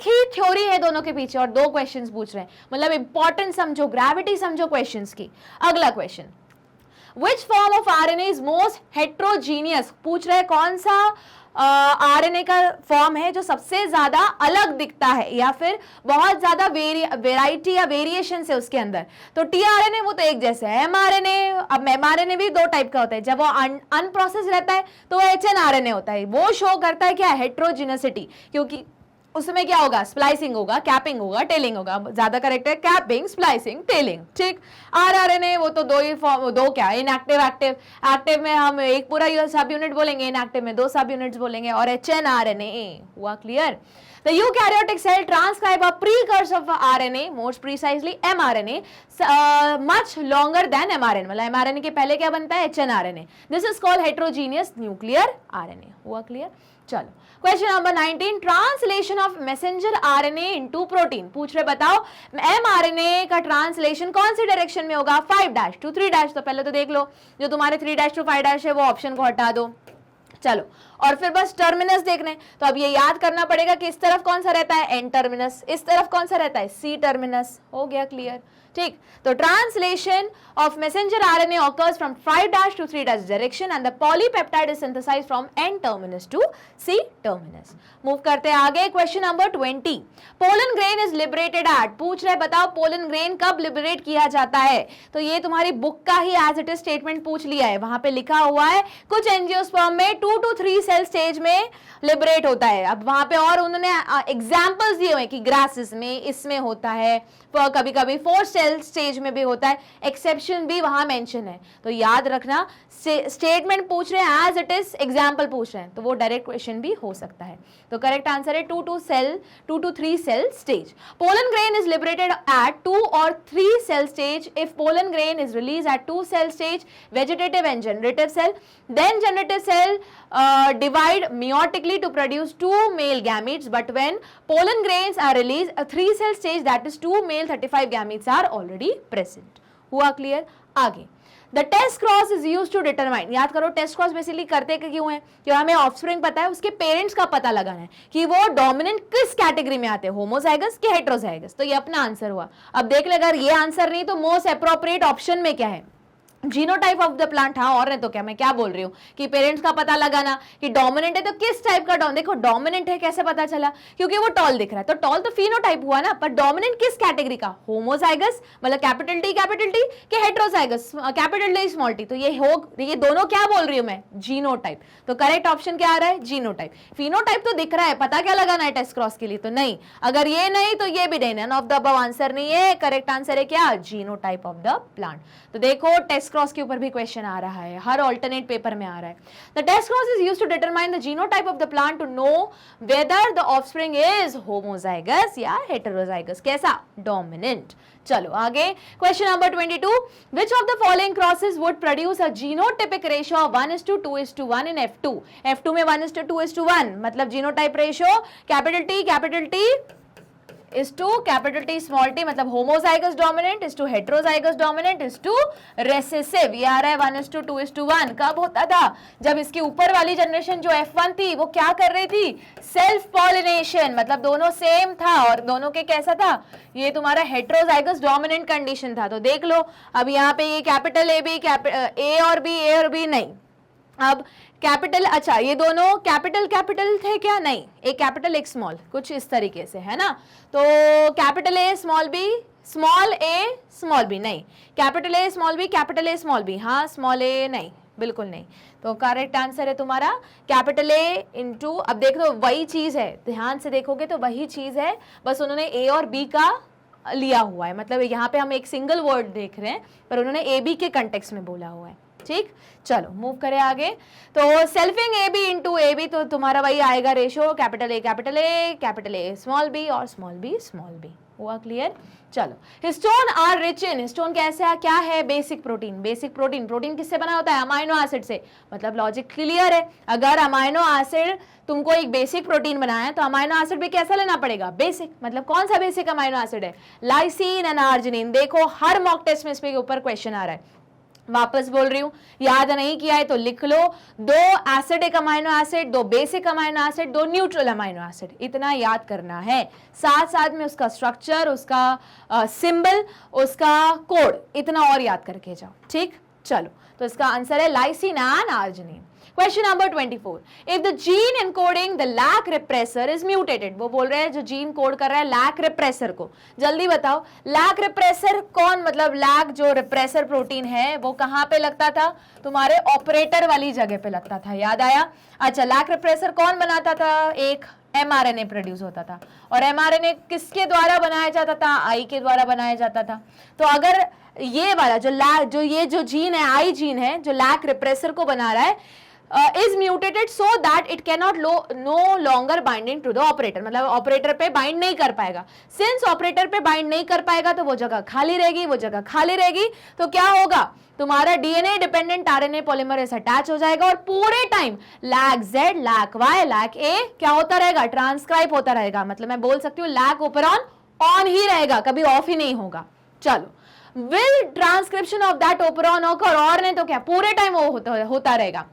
ही थ्योरी है दोनों के पीछे और 2 क्वेश्चंस पूछ रहे हैं, मतलब इंपॉर्टेंट समझो, ग्रेविटी समझो क्वेश्चंस की। अगला question, which form of RNA is most heterogeneous, पूछ रहे कौन सा आरएनए का फॉर्म है जो सबसे ज्यादा अलग दिखता है या फिर बहुत ज्यादा वेराइटी या वेरिएशन है उसके अंदर। तो टीआरएनए वो तो एक जैसे है, एमआरएनए, अब एमआरएनए भी 2 टाइप का होता है, जब वो अनप्रोसेस रहता है तो वो एचएनआरएनए होता है, वो शो करता है क्या, हेट्रोजिनसिटी, क्योंकि उसमें क्या होगा, स्प्लाइसिंग होगा, कैपिंग होगा, टेलिंग होगा, ज्यादा करेक्ट है कैपिंग, स्प्लाइसिंग, टेलिंग। ठीक, आरआरएनए वो तो 2 ही फॉर्म, 2 क्या, इनएक्टिव, एक्टिव, एक्टिव में हम एक पूरा सब यूनिट बोलेंगे, इनएक्टिव में 2 सब यूनिट्स बोलेंगे, और एचएनआरएनए हुआ clear. The eukaryotic cell transcribe a precursor of RNA, most precisely mRNA, much longer than mRNA, मतलब mRNA के पहले क्या बनता है, hnRNA. This is called heterogeneous nuclear RNA। हुआ क्लियर। चलो question number 19, translation of messenger RNA into protein, पूछ रहे बताओ एमआरएनए का ट्रांसलेशन कौन सी डायरेक्शन में होगा, 5' to 3'। तो पहले तो देख लो, जो तुम्हारे 3' to 5' है वो ऑप्शन को हटा दो। चलो, और फिर बस टर्मिनस देखने, तो अब ये याद करना पड़ेगा कि इस तरफ कौन सा रहता है, एन टर्मिनस, इस तरफ कौन सा रहता है, सी टर्मिनस। हो गया क्लियर। ठीक, तो translation of messenger RNA occurs from 5' to 3' direction and the polypeptide is synthesised from N terminus to C terminus. Move करते हैं आगे, question number 20, pollen grain is liberated at, पूछ रहे बताओ पोलन ग्रेन कब लिबरेट किया जाता है। तो ये तुम्हारी बुक का ही एज इट इज स्टेटमेंट पूछ लिया है, वहां पे लिखा हुआ है कुछ एंजियोस्पर्म में 2 to 3 सेल स्टेज में लिबरेट होता है। अब वहां पे और उन्होंने एग्जांपल्स दिए हुए कि ग्रासेस में, इसमें होता है, कभी कभी 4 सेल स्टेज में भी होता है, एक्सेप्शन भी वहां मेंशन है। तो याद रखना, स्टेटमेंट पूछ रहे हैं एज इट इज, एग्जांपल पूछ रहे हैं, तो वो डायरेक्ट क्वेश्चन भी हो सकता है। तो करेक्ट आंसर है 2 to 3 cell stage. Pollen grain is liberated at 2 or 3 cell stage if pollen grain is release at 2 cell stage, vegetative and generative cell, then generative cell divide meiotically to produce 2 male gametes, but when pollen grains are released, a 3 cell stage, that is 2 male 35 gametes are already present। हुआ clear. आगे, The test cross is used to determine, याद करो test cross basically करते क्यों है, क्योंकि हमें offspring पता है, उसके पेरेंट्स का पता लगाना है कि वो डोमिनेंट किस कैटेगरी में आते हैं, होमोजाइगस कि हेट्रोजाइगस। तो ये अपना आंसर हुआ। अब देख ले, अगर ये आंसर नहीं तो मोस्ट अप्रोप्रिएट ऑप्शन में क्या है, जीनोटाइप ऑफ द प्लांट। हाँ, और नहीं तो क्या, मैं क्या बोल रही हूँ कि पेरेंट्स का पता लगाना कि डोमिनेंट है तो किस टाइप का देखो डोमिनेंट है कैसे पता चला, क्योंकि वो टॉल दिख रहा है, तो टॉल तो फिनोटाइप हुआ ना, पर डोमिनेंट किस कैटेगरी का, होमोजाइगस मतलब कैपिटल टी कि heterozygous capital T small T. तो ये दोनों क्या बोल रही हूँ मैं, जीनोटाइप। तो करेक्ट ऑप्शन क्या आ रहा है, जीनोटाइप। फिनोटाइप तो दिख रहा है, पता क्या लगाना है टेस्ट क्रॉस के लिए, तो नहीं, अगर ये नहीं तो ये भी नहीं, none of the above answer नहीं है। करेक्ट आंसर है क्या, जीनोटाइप ऑफ द प्लांट। तो देखो टेस्ट क्रॉस के ऊपर भी क्वेश्चन आ रहा है, हर ऑल्टरनेट पेपर में आ रहा है। The test cross is used to determine the genotype of the plant to know whether the offspring is homozygous या हेटेरोजाइगस, कैसा, डोमिनेंट। चलो आगे, question number 22, which of the following crosses would produce a genotypic ratio of 1:2:1 in F2। F2 में 1:2:1 मतलब genotype ratio capital T is to capital T small t, मतलब homozygous dominant is to heterozygous dominant is to recessive। ये आ रहा है 1:2:1। कब होता था, जब इसकी ऊपर वाली जनरेशन जो F1 थी वो क्या कर रही थी, सेल्फ पॉलिनेशन, मतलब दोनों सेम था और दोनों के कैसा था, ये तुम्हारा हेट्रोजाइगस डोमिनेंट कंडीशन था। तो देख लो, अब यहाँ पे ये कैपिटल ए और बी नहीं, अब कैपिटल, अच्छा ये दोनों कैपिटल थे क्या, नहीं, एक कैपिटल एक स्मॉल, कुछ इस तरीके से है ना। तो capital A small B, small A small B नहीं, कैपिटल ए स्मॉल बी, हाँ स्मॉल ए नहीं, बिल्कुल नहीं। तो करेक्ट आंसर है तुम्हारा कैपिटल ए इंटू, अब देख लो वही चीज है, ध्यान से देखोगे तो वही चीज है, बस उन्होंने ए और बी का लिया हुआ है, मतलब यहाँ पे हम एक सिंगल वर्ड देख रहे हैं पर उन्होंने ए बी के कंटेक्स्ट में बोला हुआ है। ठीक, चलो मूव करें आगे। तो selfing A B into A B, तो तुम्हारा वही आएगा ratio capital A small B और स्मॉल बी। हुआ क्लियर? चलो, histone are rich in, histone कैसे है, क्या है, बेसिक प्रोटीन। प्रोटीन किससे बना होता है, अमाइनो एसिड से, मतलब लॉजिक क्लियर है। अगर अमाइनो एसिड तुमको एक बेसिक प्रोटीन बनाया है तो अमाइनो एसिड भी कैसा लेना पड़ेगा, बेसिक। मतलब कौन सा बेसिक अमाइनो एसिड है, लाइसिन एंड आर्जिनिन। देखो हर मॉक टेस्ट में इसके ऊपर क्वेश्चन आ रहा है, वापस बोल रही हूं, याद नहीं किया है तो लिख लो, 2 acidic amino acid, 2 basic amino acid, 2 neutral amino acid, इतना याद करना है। साथ साथ में उसका स्ट्रक्चर, उसका सिंबल, उसका कोड, इतना और याद करके जाओ। ठीक, चलो, तो इसका आंसर है lysine and arginine. Question number 24, if the gene encoding the lac repressor is mutated, वो बोल रहे हैं जो जीन कोड कर रहा है लैक रिप्रेसर को, जल्दी बताओ लैक रिप्रेसर कौन, मतलब लैक जो रिप्रेसर प्रोटीन है वो कहां पे लगता था, तुम्हारे ऑपरेटर वाली जगह पे लगता था, याद आया? अच्छा, लैक रिप्रेसर कौन बनाता था, एक mRNA प्रोड्यूस होता था, और mRNA किसके द्वारा बनाया जाता था, आई के द्वारा बनाया जाता था। तो अगर ये वाला जो जीन है, आई जीन है, जो लैक रिप्रेसर को बना रहा है, is mutated so that it cannot no longer binding to the operator, मतलब ऑपरेटर पे बाइंड नहीं कर पाएगा। सिंस ऑपरेटर पे बाइंड नहीं कर पाएगा तो वो जगह खाली रहेगी, तो क्या होगा, तुम्हारा DNA dependent RNA polymerase attach हो जाएगा और पूरे time lac Z, lac Y, lac A क्या होता रहेगा, ट्रांसक्राइब होता रहेगा। मतलब मैं बोल सकती हूँ लैक ओपरॉन ऑन ही रहेगा, कभी ऑफ ही नहीं होगा। चलो, will transcription of that operon occur, और नहीं तो क्या पूरे टाइम वो होता रहेगा।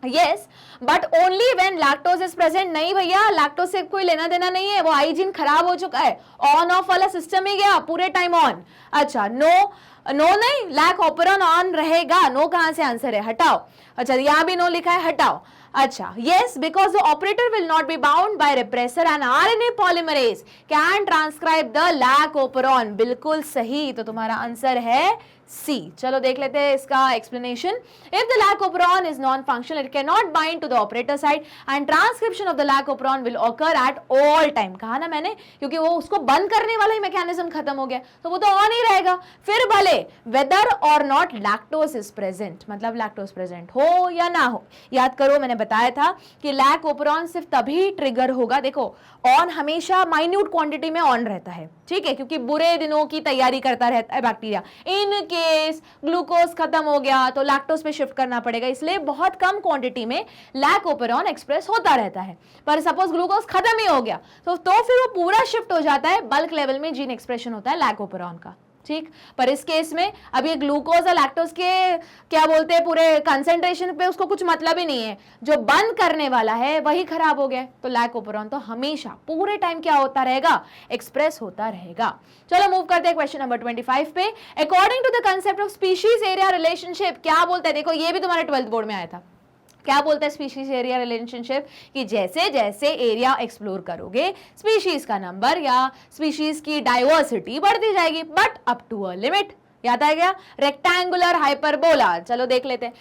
Yes, but only when lactose is present। नहीं भैया, लैक्टोज से कोई लेना देना नहीं है, वो आई जीन खराब हो चुका है, ऑन ऑफ वाला सिस्टम ही गया, पूरे टाइम ऑन। अच्छा, नो नहीं, लैक ऑपरॉन ऑन रहेगा, नो कहां से आंसर है, हटाओ। अच्छा, यहां भी नो लिखा है, हटाओ। अच्छा, yes, because the operator will not be bound by repressor and RNA polymerase can transcribe the lac operon। बिल्कुल सही, तो तुम्हारा आंसर है सी। चलो देख लेते हैं इसका explanation. If the lac operon is non functional, it can not bind to the operator site and transcription of the lac operon will occur at all time. कहा ना मैंने, क्योंकि वो उसको बंद करने वाला ही मैकेनिज्म खत्म हो गया, तो वो तो ऑन ही रहेगा, फिर भले वेदर और नॉट लैक्टोज इज प्रेजेंट, मतलब लैक्टोज प्रेजेंट हो या ना हो। याद करो, मैंने बताया था कि लैक ओपरॉन सिर्फ तभी ट्रिगर होगा, देखो ऑन हमेशा माइन्यूट क्वांटिटी में ऑन रहता है, ठीक है, क्योंकि बुरे दिनों की तैयारी करता रहता है बैक्टीरिया। इन केस ग्लूकोज खत्म हो गया तो लैक्टोज पे शिफ्ट करना पड़ेगा, इसलिए बहुत कम क्वांटिटी में लैक ओपरॉन एक्सप्रेस होता रहता है। पर सपोज ग्लूकोज खत्म ही हो गया तो फिर वो पूरा शिफ्ट हो जाता है, बल्क लेवल में जीन एक्सप्रेशन होता है लैक ओपरॉन का। ठीक, पर इस केस में अब ये ग्लूकोज और लैक्टोज के क्या बोलते हैं पूरे कंसेंट्रेशन पे उसको कुछ मतलब ही नहीं है, जो बंद करने वाला है वही खराब हो गया, तो लैक ओपरॉन तो हमेशा पूरे टाइम क्या होता रहेगा, एक्सप्रेस होता रहेगा। चलो मूव करते हैं क्वेश्चन नंबर 25 पे। According to the concept of species area relationship, क्या बोलते हैं, देखो ये भी तुम्हारे 12th बोर्ड में आया था। क्या बोलता है स्पीशीज एरिया रिलेशनशिप, कि जैसे जैसे एरिया एक्सप्लोर करोगे स्पीशीज का नंबर या स्पीशीज की डाइवर्सिटी बढ़ती जाएगी, but up to a limit. याद आ गया, रेक्टेंगुलर हाइपरबोला। चलो देख लेते हैं,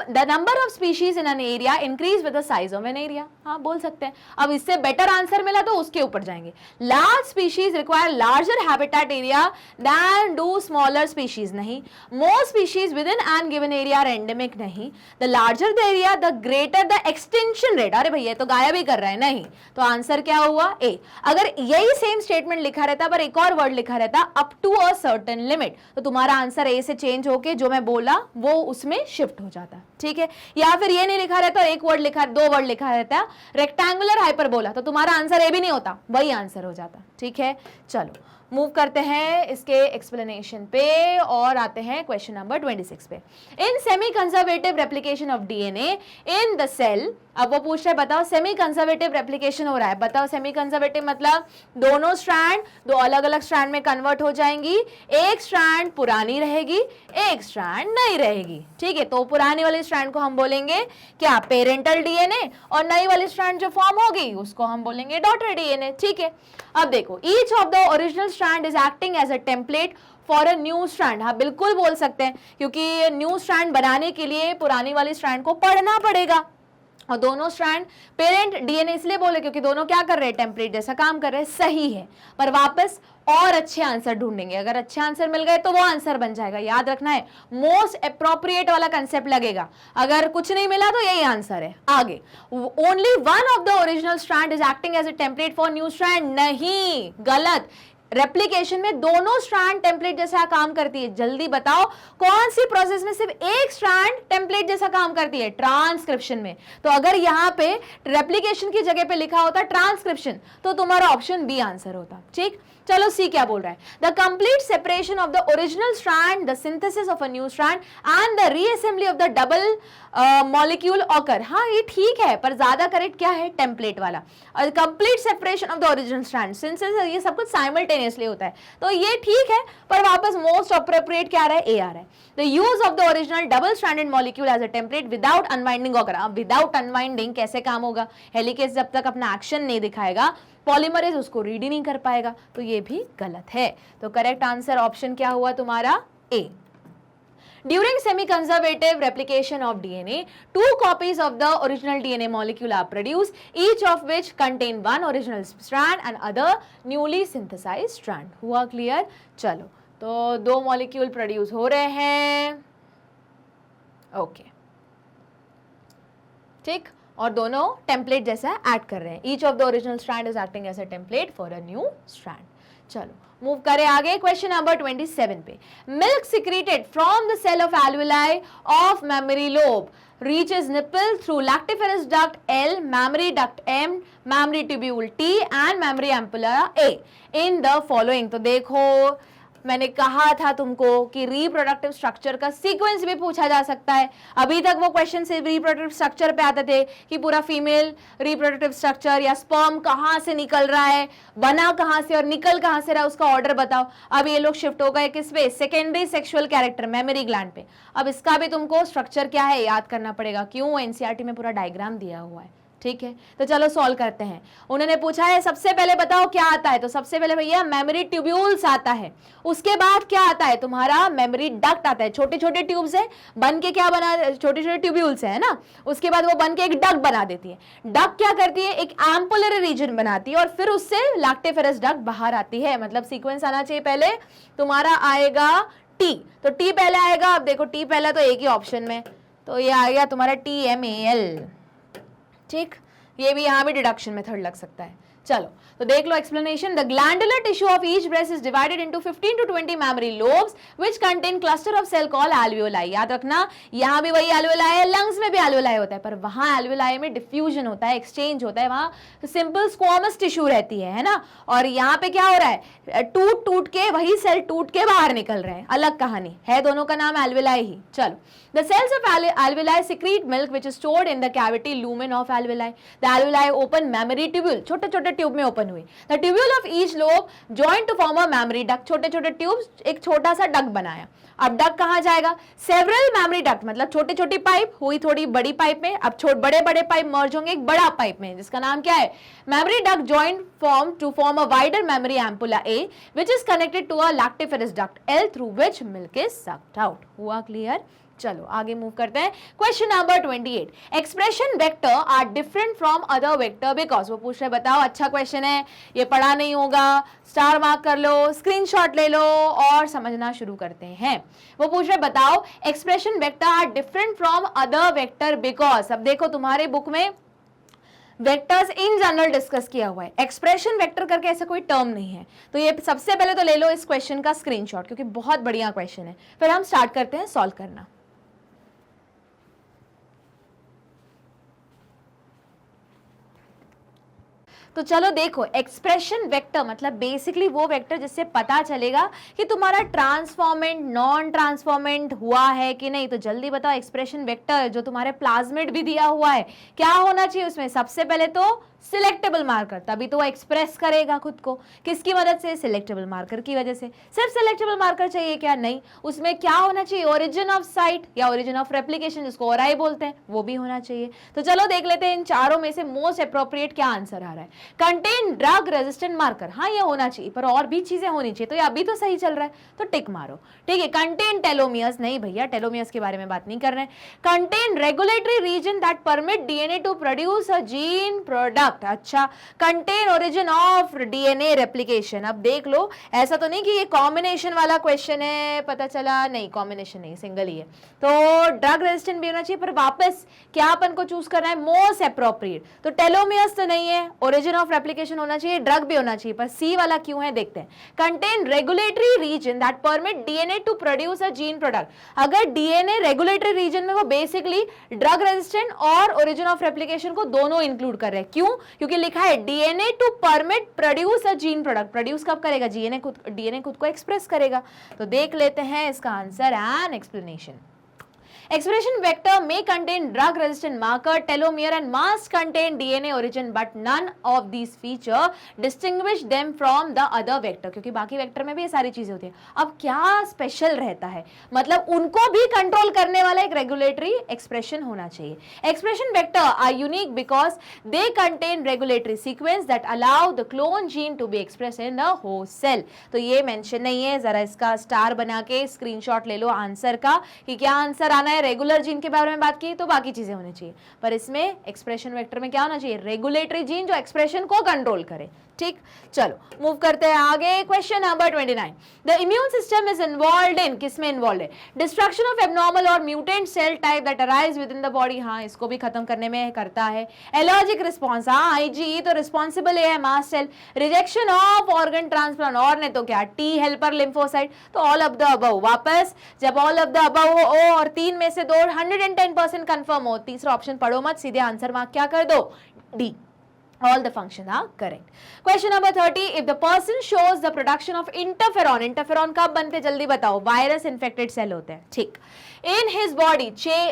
the number of species in an area increase with the size of an area. हाँ बोल सकते हैं। अब इससे बेटर आंसर मिला तो उसके ऊपर जाएंगे। Large species require larger habitat area than do smaller species, नहीं। More species within an given area are endemic, नहीं। The larger the area the greater the extension rate. अरे भैया तो गायब ही कर रहा है, नहीं। तो आंसर क्या हुआ, ए। अगर यही सेम स्टेटमेंट लिखा रहता पर एक और वर्ड लिखा रहता up to a certain limit, तो तुम्हारा आंसर ए से चेंज होके जो मैं बोला वो उसमें शिफ्ट हो जाता, ठीक है। या फिर ये नहीं लिखा रहता, एक वर्ड लिखा, 2 वर्ड लिखा रहता रेक्टेंगुलर हाइपरबोला, तो तुम्हारा आंसर ए भी नहीं होता, वही आंसर हो जाता, ठीक है। चलो मूव करते हैं इसके एक्सप्लेनेशन पे और आते हैं क्वेश्चन नंबर 26 पे। In semi conservative replication of DNA in the cell, अब वो पूछ रहे बताओ सेमी कंजर्वेटिव रेप्लिकेशन हो रहा है, बताओ सेमी कंजर्वेटिव मतलब दोनों स्ट्रैंड 2 अलग अलग स्ट्रैंड में कन्वर्ट हो जाएंगी, एक स्ट्रैंड पुरानी रहेगी, एक स्ट्रैंड नई रहेगी, ठीक है। तो पुरानी वाली स्ट्रैंड को हम बोलेंगे क्या, पेरेंटल डीएनए, और नई वाली स्ट्रैंड जो फॉर्म होगी उसको हम बोलेंगे डॉटर डीएनए, ठीक है। अब देखो each of the original strand is acting as a template for a new strand. हाँ बिल्कुल बोल सकते हैं, क्योंकि न्यू स्ट्रैंड बनाने के लिए पुरानी वाली स्ट्रैंड को पढ़ना पड़ेगा। और दोनों स्ट्रैंड पेरेंट डीएनए इसलिए बोले क्योंकि दोनों क्या कर रहे हैं, टेम्पलेट जैसा काम कर रहे हैं। सही है, पर वापस और अच्छे आंसर ढूंढेंगे। अगर अच्छे आंसर मिल गए तो वो आंसर बन जाएगा। याद रखना है, मोस्ट अप्रोप्रिएट वाला कंसेप्ट लगेगा। अगर कुछ नहीं मिला तो यही आंसर है। आगे, only one of the original strand is acting as a template for new strand. नहीं, गलत। रेप्लिकेशन में दोनों स्ट्रैंड टेम्पलेट जैसा काम करती है। जल्दी बताओ कौन सी प्रोसेस में सिर्फ एक स्ट्रैंड टेम्पलेट जैसा काम करती है? ट्रांसक्रिप्शन में। तो अगर यहां पे रेप्लिकेशन की जगह पे लिखा होता ट्रांसक्रिप्शन तो तुम्हारा ऑप्शन बी आंसर होता। ठीक, चलो सी क्या बोल रहा है। The complete separation of the original strand, the synthesis of a new strand and the reassembly of the double molecule occur. हाँ ये ठीक है, पर ज्यादा करेक्ट क्या है, टेम्पलेट वाला। और complete separation of the original strand, synthesis, ये सब कुछ साइमल्टेनियसली होता है, तो ये ठीक है, पर वापस मोस्ट अप्रोप्रिएट क्या आ रहा है, ए आ रहा है। The use of the original double stranded molecule as a template without unwinding occur. अब विदाउट अनवाइंडिंग कैसे काम होगा? हेलिकेज जब तक अपना एक्शन नहीं दिखाएगा, पॉलीमरेज उसको रीड ही नहीं कर पाएगा, तो ये भी गलत है। तो करेक्ट आंसर ऑप्शन क्या हुआ तुम्हारा, ए। During semi-conservative replication of DNA, 2 copies of the original DNA molecule are produced, each of which contain one original strand and other newly synthesized strand. हुआ clear? चलो, तो 2 मॉलिक्यूल प्रोड्यूस हो रहे हैं, okay, ठीक, और दोनों टेम्पलेट जैसा ऐड कर रहे हैं। Each of the original strand is acting as a template for a new strand. चलो मूव करें आगे, क्वेश्चन नंबर 27 पे। Milk secreted from the cell of alveoli of mammary lobe reaches nipple through lactiferous duct L, mammary duct M, mammary tubule T and mammary ampulla A in the following। तो देखो मैंने कहा था तुमको कि reproductive structure का sequence भी पूछा जा सकता है। अभी तक वो क्वेश्चन से रिप्रोडक्टिव स्ट्रक्चर पे आते थे कि पूरा फीमेल रिप्रोडक्टिव स्ट्रक्चर या स्पर्म कहाँ से निकल रहा है, बना कहाँ से और निकल कहाँ से रहा है, उसका ऑर्डर बताओ। अब ये लोग शिफ्ट हो गए किस पे, secondary sexual character memory gland पे। अब इसका भी तुमको स्ट्रक्चर क्या है याद करना पड़ेगा, क्यों एनसीईआरटी में पूरा डायग्राम दिया हुआ है। ठीक है, तो चलो सॉल्व करते हैं। उन्होंने पूछा है सबसे पहले बताओ क्या आता है, तो सबसे पहले भैया मेमोरी ट्यूब्यूल्स आता है। उसके बाद क्या आता है तुम्हारा, मेमोरी डक्ट आता है। छोटे छोटे ट्यूब्स है, बन के क्या बना, छोटे छोटे ट्यूब्यूल्स है ना, उसके बाद वो बन के एक डक्ट बना देती है। डक्ट क्या करती है, एक एम्पुलर रीजन बनाती है और फिर उससे लैक्टिफेरस डक्ट बाहर आती है। मतलब सीक्वेंस आना चाहिए, पहले तुम्हारा आएगा टी, तो टी पहले आएगा। अब देखो टी पहला तो एक ही ऑप्शन में, तो ये आ गया तुम्हारा TMAL। ठीक, ये भी यहाँ भी डिडक्शन मेथड लग सकता है। चलो तो देख लो explanation. The glandular tissue of each breast is divided into 15 to 20 mammary lobes which contain cluster of cell called alveoli. याद रखना यहाँ भी वही एल्वियोलाई है, लंग्स में भी एल्वियोलाई होता है, पर वहां एल्वियोलाई में डिफ्यूजन होता है, एक्सचेंज होता है, वहां सिंपल स्क्वामस टिश्यू रहती है ना। और यहाँ पे क्या हो रहा है, टूट टूट के वही सेल टूट के बाहर निकल रहे हैं, अलग कहानी है, दोनों का नाम एल्वियोलाई ही। चलो, the cells of alveoli secrete milk which is stored in the cavity lumen of alveoli. The alveoli open mammary tubule, छोटे छोटे ट्यूब में ओपन हुई। The tubule of each lobe joined to form a mammary duct, छोटे छोटे tubes एक छोटा सा duct बनाया। अब डक्ट कहाँ जाएगा, सेवरल mammary duct, मतलब छोटी छोटी पाइप हुई थोड़ी बड़ी पाइप में, अब बड़े बड़े पाइप मर्ज होंगे एक बड़ा पाइप में, जिसका नाम क्या है, mammary duct joined form to form a wider mammary ampulla A which is connected to a lactiferous duct L through which milk is sucked out। हुआ क्लियर? चलो आगे मूव करते हैं। Question number 28, expression vector are different from other vector because. वो पूछ रहे बताओ, अच्छा क्वेश्चन है, ये पढ़ा नहीं होगा, स्टार मार्क कर लो, स्क्रीनशॉट ले लो और समझना शुरू करते हैं। वो पूछ रहे बताओ expression vector are different from other vector because. अब देखो तुम्हारे बुक में वेक्टर्स इन जनरल डिस्कस किया हुआ है, एक्सप्रेशन वेक्टर करके ऐसा कोई टर्म नहीं है। तो ये सबसे पहले तो ले लो इस क्वेश्चन का स्क्रीनशॉट, क्योंकि बहुत बढ़िया क्वेश्चन है। फिर हम स्टार्ट करते हैं सॉल्व करना। तो चलो देखो, एक्सप्रेशन वेक्टर मतलब बेसिकली वो वेक्टर जिससे पता चलेगा कि तुम्हारा ट्रांसफॉर्मेंट नॉन ट्रांसफॉर्मेंट हुआ है कि नहीं। तो जल्दी बताओ, एक्सप्रेशन वेक्टर जो तुम्हारे प्लाज्मिड भी दिया हुआ है क्या होना चाहिए उसमें, सबसे पहले तो सिलेक्टेबल मार्कर, तभी तो वो एक्सप्रेस करेगा खुद को, किसकी मदद से, सिलेक्टेबल मार्कर की वजह से। सिर्फ सिलेक्टेबल मार्कर चाहिए क्या, नहीं, उसमें क्या होना चाहिए, ओरिजिन ऑफ साइट या ओरिजिन ऑफ रेप्लिकेशन जिसको ओराई बोलते हैं वो भी होना चाहिए। तो चलो देख लेते हैं इन चारों में से मोस्ट अप्रोप्रिएट क्या आंसर आ रहा है। कंटेन ड्रग रेजिस्टेंट मार्कर, हाँ ये होना चाहिए, पर और भी चीजें होनी चाहिए, तो ये अभी तो सही चल रहा है तो टिक मारो, ठीक है। कंटेन टेलोमियर्स, नहीं भैया टेलोमियर्स के बारे में बात नहीं कर रहे हैं। Contain regulatory region that permit DNA to produce a gene product, अच्छा। Contain origin of DNA replication, अब देख लो ऐसा तो नहीं कि ये कॉम्बिनेशन वाला क्वेश्चन है, पता चला नहीं कॉम्बिनेशन नहीं, सिंगल ही है, तो ड्रग रेजिस्टेंट भी होना चाहिए, पर वापस क्या अपन को चूज करना है, मोस्ट अप्रोप्रिएट, तो टेलोमियर्स तो नहीं है, ओरिजिन ऑफ रेप्लिकेशन होना चाहिए, ड्रग भी होना चाहिए, पर सी वाला क्यों है देखते हैं। Contain regulatory region that permit DNA to produce a gene product, अगर डीएनए रेगुलेटरी रीजन में वो बेसिकली ड्रग रेजिस्टेंट और ओरिजिन ऑफ रेप्लिकेशन को दोनों इंक्लूड कर रहे हैं, क्यों, क्योंकि लिखा है DNA to permit produce a gene product, produce कब करेगा, डीएनए खुद को एक्सप्रेस करेगा। तो देख लेते हैं इसका answer and explanation. Expression vector may contain drug resistant marker, telomere and must contain DNA origin, but none of these feature distinguish them from the other vector, क्योंकि बाकी वेक्टर में भी ये सारी चीजें होती है। अब क्या स्पेशल रहता है, मतलब उनको भी कंट्रोल करने वाला एक रेगुलेटरी एक्सप्रेशन होना चाहिए। Expression vector are unique because they contain regulatory sequence that allow the clone gene to be express in the host cell. तो ये मेंशन नहीं है, जरा इसका स्टार बना के स्क्रीनशॉट ले लो आंसर का कि क्या आंसर आना है। रेगुलर जीन के बारे में बात की तो बाकी चीजें होनी चाहिए, पर इसमें एक्सप्रेशन वेक्टर में क्या होना चाहिए, रेगुलेटरी जीन जो एक्सप्रेशन को कंट्रोल करे, ठीक। चलो मूव करते हैं आगे, question number 29। The immune system is involved in, किसमें इन्वॉल्व है, डिस्ट्रक्शन ऑफ एब्नॉर्मल और mutant cell type that arise within the body, हाँ इसको भी खत्म करने में करता है। एलर्जिक रिस्पॉन्स, हाँ आईजी तो रिस्पॉन्सिबल है mast cell. Rejection of organ transplant, और नहीं तो क्या, टी हेल्पर लिम्फोसाइट, तो ऑल ऑफ द अबव। वापस जब ऑल ऑफ द अबव हो और 3 में से 2 110% कंफर्म हो, तीसरा ऑप्शन पढ़ो मत, सीधे आंसर मार्क क्या कर दो, D. All the functions are correct. Question number 30. If the person shows the production of interferon, interferon कब बनते जल्दी बताओ, वायरस इन्फेक्टेड सेल होते हैं, ठीक। In his body,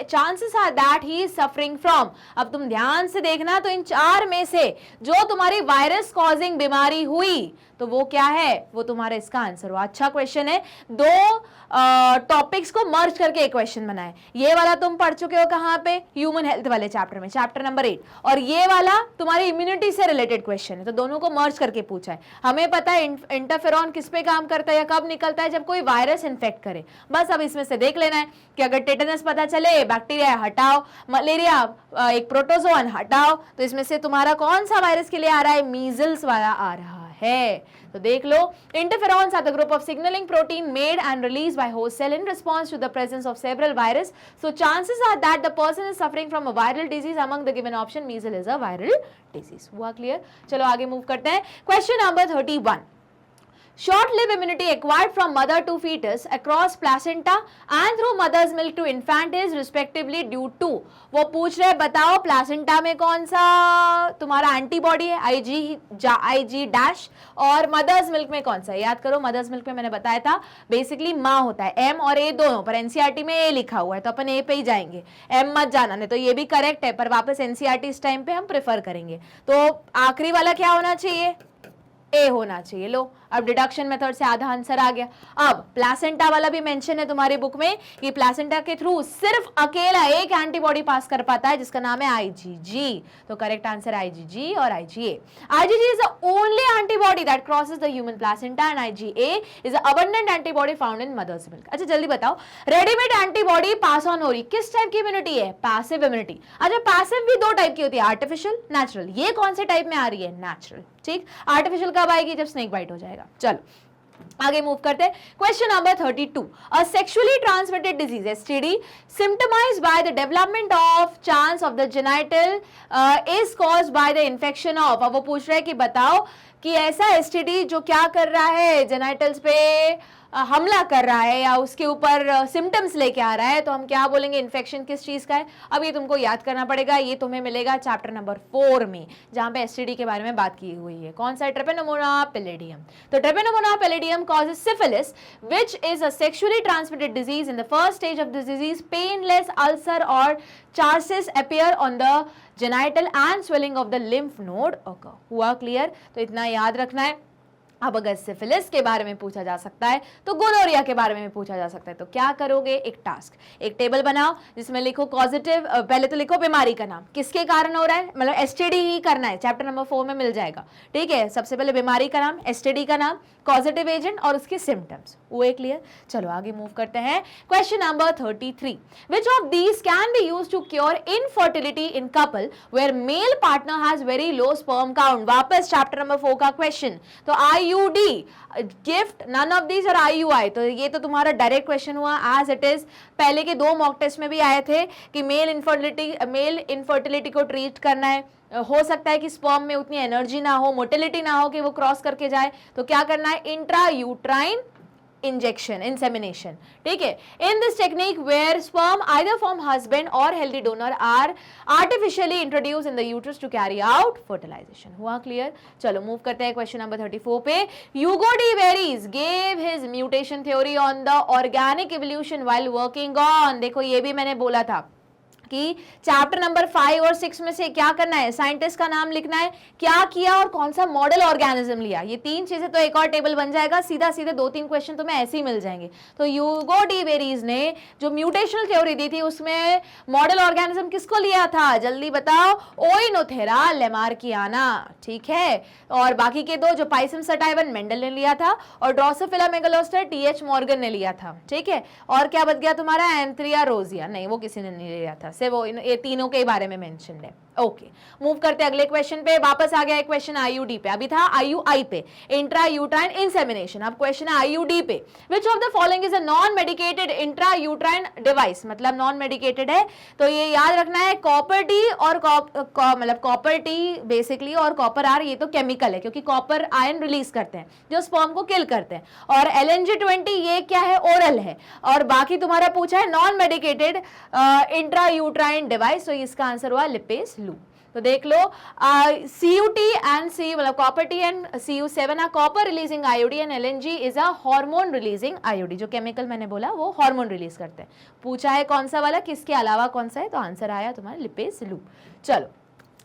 chances are that he is suffering from, अब तुम ध्यान से देखना, तो इन 4 में से जो तुम्हारी वायरस कॉजिंग बीमारी हुई तो वो क्या है, वो तुम्हारा इसका आंसर हुआ। अच्छा क्वेश्चन है, 2 टॉपिक्स को मर्ज करके एक क्वेश्चन बनाए। ये वाला तुम पढ़ चुके हो कहाँ पे, ह्यूमन हेल्थ वाले चैप्टर में, चैप्टर नंबर 8, और ये वाला तुम्हारी इम्यूनिटी से रिलेटेड क्वेश्चन है, तो दोनों को मर्ज करके पूछा है। हमें पता है इंटरफेरॉन किस पे काम करता है या कब निकलता है, जब कोई वायरस इन्फेक्ट करे। बस अब इसमें से देख लेना है कि अगर टेटनस पता चले, बैक्टीरिया हटाओ, मलेरिया एक प्रोटोजोन हटाओ, तो इसमें से तुम्हारा कौन सा वायरस के लिए आ रहा है, मीजल्स वाला आ रहा है। तो देख लो, interferons are the group of signaling protein made and released by host cell in response to the presence of several virus. So chances are that the person is suffering from a viral disease. Among the given option, measles is a viral disease. हुआ clear? चलो आगे move करते हैं। Question number 31. Short-lived immunity acquired from mother to fetus across placenta and through mother's milk to infant is respectively due to, वो पूछ रहे बताओ placenta में कौन सा तुम्हारा एंटीबॉडी है, IG डैश, और मदर्स मिल्क में कौन सा, याद करो मदर्स मिल्क में मैंने बताया था बेसिकली माँ होता है, M और A दोनों, पर NCERT में A लिखा हुआ है तो अपन A पे ही जाएंगे, M मत जाना, नहीं तो ये भी करेक्ट है पर वापस NCERT इस टाइम पे हम प्रेफर करेंगे। तो आखिरी वाला क्या होना चाहिए, ए होना चाहिए। लो अब डिडक्शन मेथड से आधा आंसर आ गया। अब प्लासेंटा वाला भी मेंशन है तुम्हारी बुक में कि प्लासेंटा के थ्रू सिर्फ अकेला एक एंटीबॉडी पास कर पाता है जिसका नाम है आईजीजी, तो करेक्ट आंसर आईजीजी और IgA. IgG is the only antibody that crosses the human placenta and IgA is a abundant antibody found in mother's milk. अच्छा जल्दी बताओ, रेडीमेड एंटीबॉडी पास ऑन हो रही किस टाइप की इम्यूनिटी है, पैसिव इम्यूनिटी। अच्छा पैसिव भी 2 टाइप की होती है, आर्टिफिशियल, नेचुरल। ये कौन से टाइप में आ रही है, नेचुरल, ठीक। आर्टिफिशियल कब आएगी, जब स्नेक बाइट हो जाएगा। चलो आगे मूव करते हैं। Question number 32। A sexually transmitted disease STD symptomised by the development of chance of the genital is caused by the infection of, अब वो पूछ रहे हैं कि बताओ कि ऐसा एसटीडी जो क्या कर रहा है जेनिटल्स पे हमला कर रहा है या उसके ऊपर सिम्टम्स लेके आ रहा है, तो हम क्या बोलेंगे, इन्फेक्शन किस चीज का है। अब ये तुमको याद करना पड़ेगा, ये तुम्हें मिलेगा चैप्टर नंबर 4 में, जहां पे एसटीडी के बारे में बात की हुई है। कौन सा है, ट्रेपेनोमोना पैलिडियम। तो ट्रेपेनोमोना palladium causes syphilis, which is a sexually transmitted disease. In the first stage of this disease, painless ulcer or charces appear on the genital and swelling of the lymph node occur. हुआ clear? तो इतना याद रखना है। अब अगर syphilis के बारे में पूछा जा सकता है तो गोनोरिया के बारे में पूछा जा सकता है, तो क्या करोगे, एक टास्क, एक टेबल बनाओ जिसमें लिखो पॉजिटिव, पहले तो लिखो बीमारी का नाम, किसके कारण हो रहा है, मतलब एसटीडी ही करना है, चैप्टर नंबर 4 में मिल जाएगा, ठीक है। सबसे पहले बीमारी का नाम, एसटीडी का नाम, पॉजिटिव एजेंट और उसके सिम्टम्स, वो एक क्लियर। चलो आगे मूव करते हैं। Question number 33, which of these can be used to cure infertility in couple where male partner has very low sperm count. वापस चैप्टर नंबर 4 का क्वेश्चन। तो IUD, gift, none of these और IUI, तो ये तो तुम्हारा डायरेक्ट क्वेश्चन हुआ as it is. पहले के 2 मॉक टेस्ट में भी आए थे कि मेल इनफर्टिलिटी को ट्रीट करना है, हो सकता है कि स्पर्म में उतनी एनर्जी ना हो, मोटिलिटी ना हो कि वो क्रॉस करके जाए, तो क्या करना है, इंट्रा यूट्राइन इंजेक्शन, इंसेमिनेशन, ठीक है। In this technique where sperm either from husband or healthy donor are artificially introduce in the uterus to carry out fertilisation. हुआ क्लियर? चलो मूव करते हैं क्वेश्चन नंबर 34 पे। Hugo de Vries gave his mutation theory on the organic evolution while working on, देखो ये भी मैंने बोला था कि चैप्टर नंबर 5 और 6 में से क्या करना है, साइंटिस्ट का नाम लिखना है, क्या किया और कौन सा मॉडल ऑर्गेनिज्म लिया, ये 3 चीजें, तो एक और टेबल बन जाएगा, सीधा सीधे 2-3 क्वेश्चन तुम्हें ऐसे ही मिल जाएंगे। तो ह्यूगो डी वेरीज ने जो म्यूटेशनल थ्योरी दी थी उसमें मॉडल ऑर्गेनिज्म किसको लिया था, जल्दी बताओ, ओइनोथेरा लेमार्कियाना, ठीक है। और बाकी के 2 जो पाइसम सटाइवन मेंडल ने लिया था और ड्रोसोफिला मेगालोस्टर टीएच मॉर्गन ने लिया था, ठीक है। और क्या बच गया तुम्हारा, एंथ्रिया रोजिया, नहीं वो किसी ने नहीं लिया था, से वो ये तीनों के बारे में मेंशन है। ओके मूव करते हैं अगले क्वेश्चन पे। वापस आ गया क्वेश्चन आईयूडी पे, अभी था आईयूआई पे, इंट्रा यूट्राइन इंसेमिनेशन। अब क्वेश्चन है आईयूडी पे, विच of the following is a non medicated intra uterine device, मतलब नॉन मेडिकेटेड है, तो ये याद रखना है, कॉपर टी और मतलब कॉपर टी बेसिकली और कॉपर आर, ये तो केमिकल है क्योंकि कॉपर आयन रिलीज करते हैं जो स्पर्म को किल करते हैं, और LNG-20 ये क्या है, ओरल है, और बाकी तुम्हारा पूछा है non medicated intra uterine device, तो इसका आंसर हुआ लिपेस लू। तो देख लो, CUT एंड C मतलब copper T and CU7 are copper releasing IOD and LNG is a hormone releasing IOD, जो केमिकल मैंने बोला वो हार्मोन रिलीज करते हैं। पूछा है कौन सा वाला, किसके अलावा कौन सा है, तो आंसर आया तुम्हारा लिपेस लू। चलो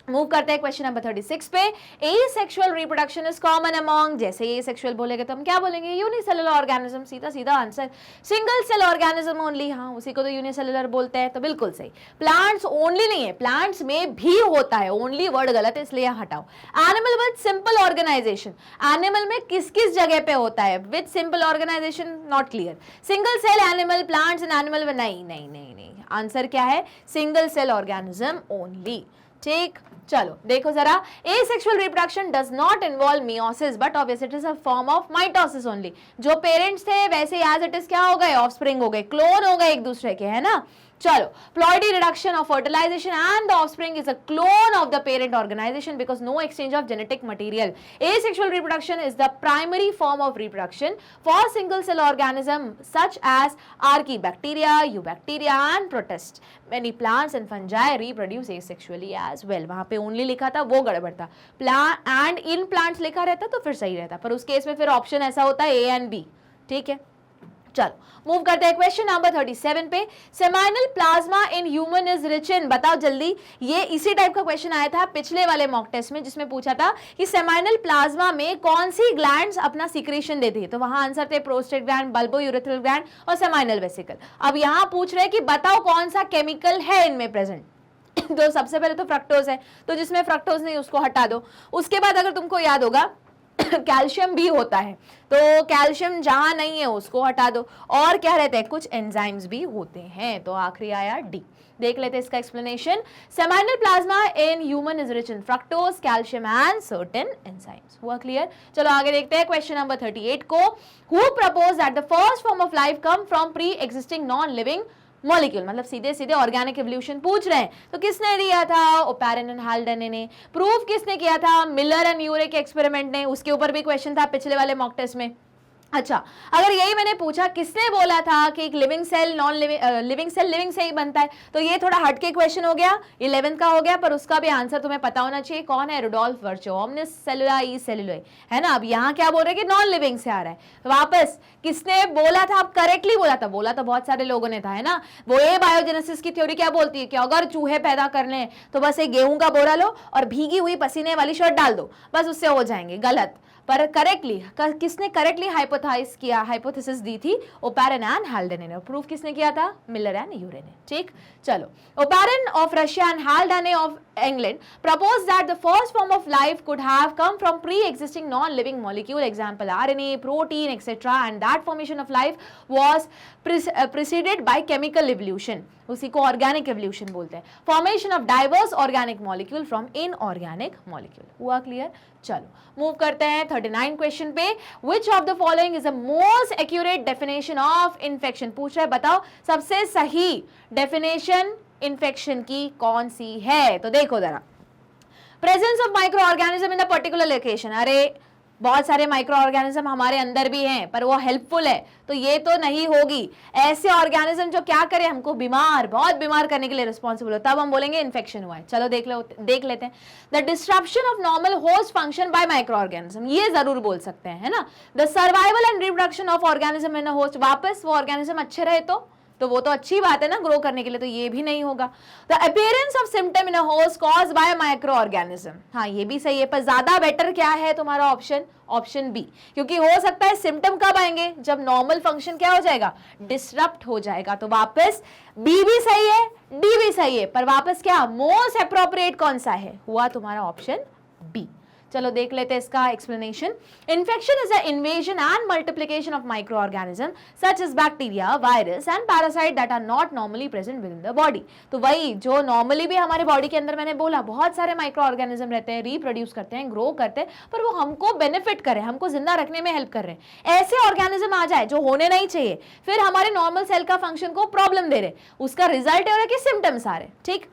मूव करते हैं क्वेश्चन नंबर 36 पे। Asexual reproduction is common among, जैसे एसेक्सुअल बोलेंगे तो हम क्या बोलेंगे, यूनिसेलुलर ऑर्गेनिज्म, सीधा सीधा answer. Single cell organism only, हाँ उसी को तो यूनिसेलुलर बोलते हैं, तो बिल्कुल सही। प्लांट्स ओनली नहीं है, प्लांट्स में भी होता है, ओनली वर्ड गलत है इसलिए हटाओ। Animal with simple organisation, animal में किस किस जगह पे होता है with simple organisation, not clear. Single cell animal, plants and animal, नहीं नहीं नहीं नहीं, आंसर क्या है, सिंगल सेल ऑर्गेनिज्म ओनली, ठीक। चलो देखो जरा, asexual reproduction does not involve meiosis but obviously it is a form of mitosis only. जो पेरेंट्स थे वैसे एज इट इज क्या हो गए, ऑफस्प्रिंग हो गए, क्लोन हो गए एक दूसरे के, है ना। चलो, ploidy reduction of fertilization and the offspring is a clone of the parent organization because no exchange of genetic material. Asexual reproduction is the primary form of reproduction for single cell organism such as Archaebacteria, Eubacteria and Protists. Many plants and fungi reproduce asexually as well. वहाँ पे only लिखा था वो गड़बड़ था, and in plants लिखा रहता तो फिर सही रहता, पर उस केस में फिर ऑप्शन ऐसा होता है A and B, ठीक है। चलो मूव करते हैं क्वेश्चन नंबर 37 पे। Seminal plasma in human is rich in, बताओ जल्दी, ये इसी टाइप का क्वेश्चन आया था पिछले वाले मॉक टेस्ट में जिसमें पूछा था कि सेमाइनल प्लाज्मा में कौन सी ग्लैंड्स अपना सीक्रेशन देती है, तो वहां आंसर थे प्रोस्टेट ग्लैंड, बल्बोयूरेथ्रल ग्लैंड और सेमाइनल वेसिकल। अब यहाँ पूछ रहे हैं कि बताओ कौन सा केमिकल है इनमें प्रेजेंट, तो सबसे पहले तो फ्रक्टोज है, तो जिसमें फ्रक्टोज नहीं उसको हटा दो। उसके बाद अगर तुमको याद होगा कैल्शियम भी होता है, तो कैल्शियम जहां नहीं है उसको हटा दो, और क्या रहते हैं, कुछ एंजाइम्स भी होते हैं, तो आखिरी आया डी। देख लेते हैं इसका explanation. Seminal plasma in human is rich in fructose, calcium and certain enzymes. हुआ क्लियर? चलो आगे देखते हैं क्वेश्चन नंबर 38 को। Who propose that the first form of life come from pre existing non living molecule, मतलब सीधे सीधे organic evolution पूछ रहे हैं, तो किसने दिया था, ओपैरन एंड हाल्डेन ने। प्रूफ किसने किया था, मिलर एंड यूरे के एक्सपेरिमेंट ने, उसके ऊपर भी क्वेश्चन था पिछले वाले मॉक टेस्ट में। अच्छा, अगर यही मैंने पूछा किसने बोला था कि एक living cell non living cell living से ही बनता है, तो ये थोड़ा हटके क्वेश्चन हो गया, 11th का हो गया, पर उसका भी आंसर तुम्हें पता होना चाहिए। कौन है? रुडोल्फ वर्चो, ओमनिस सेलुला ई सेलुलोई, है ना। अब यहाँ क्या बोल रहे हैं कि नॉन लिविंग से आ रहा है। वापस किसने बोला था? आप करेक्टली बोला था बहुत सारे लोगों ने था, है ना। वो ये बायोजेनेसिस की थ्योरी क्या बोलती है कि अगर चूहे पैदा करने हैं तो बस एक गेहूं का बोरा लो और भीगी हुई पसीने वाली शर्ट डाल दो, बस उससे हो जाएंगे। गलत। पर करेक्टली किसने करेक्टली हाइपोथेसिस किया, हाइपोथेसिस दी थी? ओपेरन एंड हाल्डेने ने। प्रूफ किसने किया था? मिलर एंड यूरे ने। ठीक, चलो। Oparin of Russia and Haldane of England proposed that the first form of life could have come from pre-existing non-living molecule, example RNA, protein, etc., and that formation of life was preceded by chemical evolution. उसी को organic evolution बोलते हैं। Formation of diverse organic molecule from inorganic molecule। हुआ clear? चलो move करते हैं 39 question पे। Which of the following is the most accurate definition of infection? पूछ रहा है, बताओ सबसे सही डेफिनेशन इन्फेक्शन की कौन सी है। तो देखो जरा, presence of micro organism in the particular location. अरे बहुत सारे माइक्रो ऑर्गेनिज्म हमारे अंदर भी हैं, पर वो हेल्पफुल है, तो ये तो नहीं होगी। ऐसे ऑर्गेनिज्म जो क्या करे, हमको बीमार, बहुत बीमार करने के लिए रिस्पॉन्सिबल हो, तब हम बोलेंगे इन्फेक्शन हुआ है। चलो देख लेते हैं। The disruption of normal host function by micro organism, ये जरूर बोल सकते हैं, है ना। The survival and reproduction of organism in a host, वापस वो ऑर्गेनिज्म अच्छे रहे तो वो तो अच्छी बात है ना ग्रो करने के लिए, तो ये भी नहीं होगा। The appearance of symptom in a host caused by micro organism, हाँ ये भी सही है, पर ज्यादा बेटर क्या है तुम्हारा ऑप्शन बी, क्योंकि हो सकता है सिम्टम कब आएंगे? जब नॉर्मल फंक्शन क्या हो जाएगा? डिसरप्ट हो जाएगा। तो वापस बी भी सही है, डी भी सही है, पर वापस क्या मोस्ट अप्रोप्रिएट कौन सा है? हुआ तुम्हारा ऑप्शन बी। चलो देख लेते हैं इसका explanation. Infection is the invasion and multiplication of micro organism such as bacteria, virus and parasite that are not normally present within the body. तो वही जो नॉर्मली भी हमारे बॉडी के अंदर, मैंने बोला बहुत सारे माइक्रो ऑर्गेनिज्म रहते हैं, रिप्रोड्यूस करते हैं, ग्रो करते हैं, पर वो हमको बेनिफिट कर रहे हैं, हमको जिंदा रखने में हेल्प कर रहे हैं। ऐसे ऑर्गेनिज्म आ जाए जो होने नहीं चाहिए, फिर हमारे नॉर्मल सेल का फंक्शन को प्रॉब्लम दे रहे, उसका रिजल्ट हो रहा है कि सिम्टम्स आ रहे। ठीक,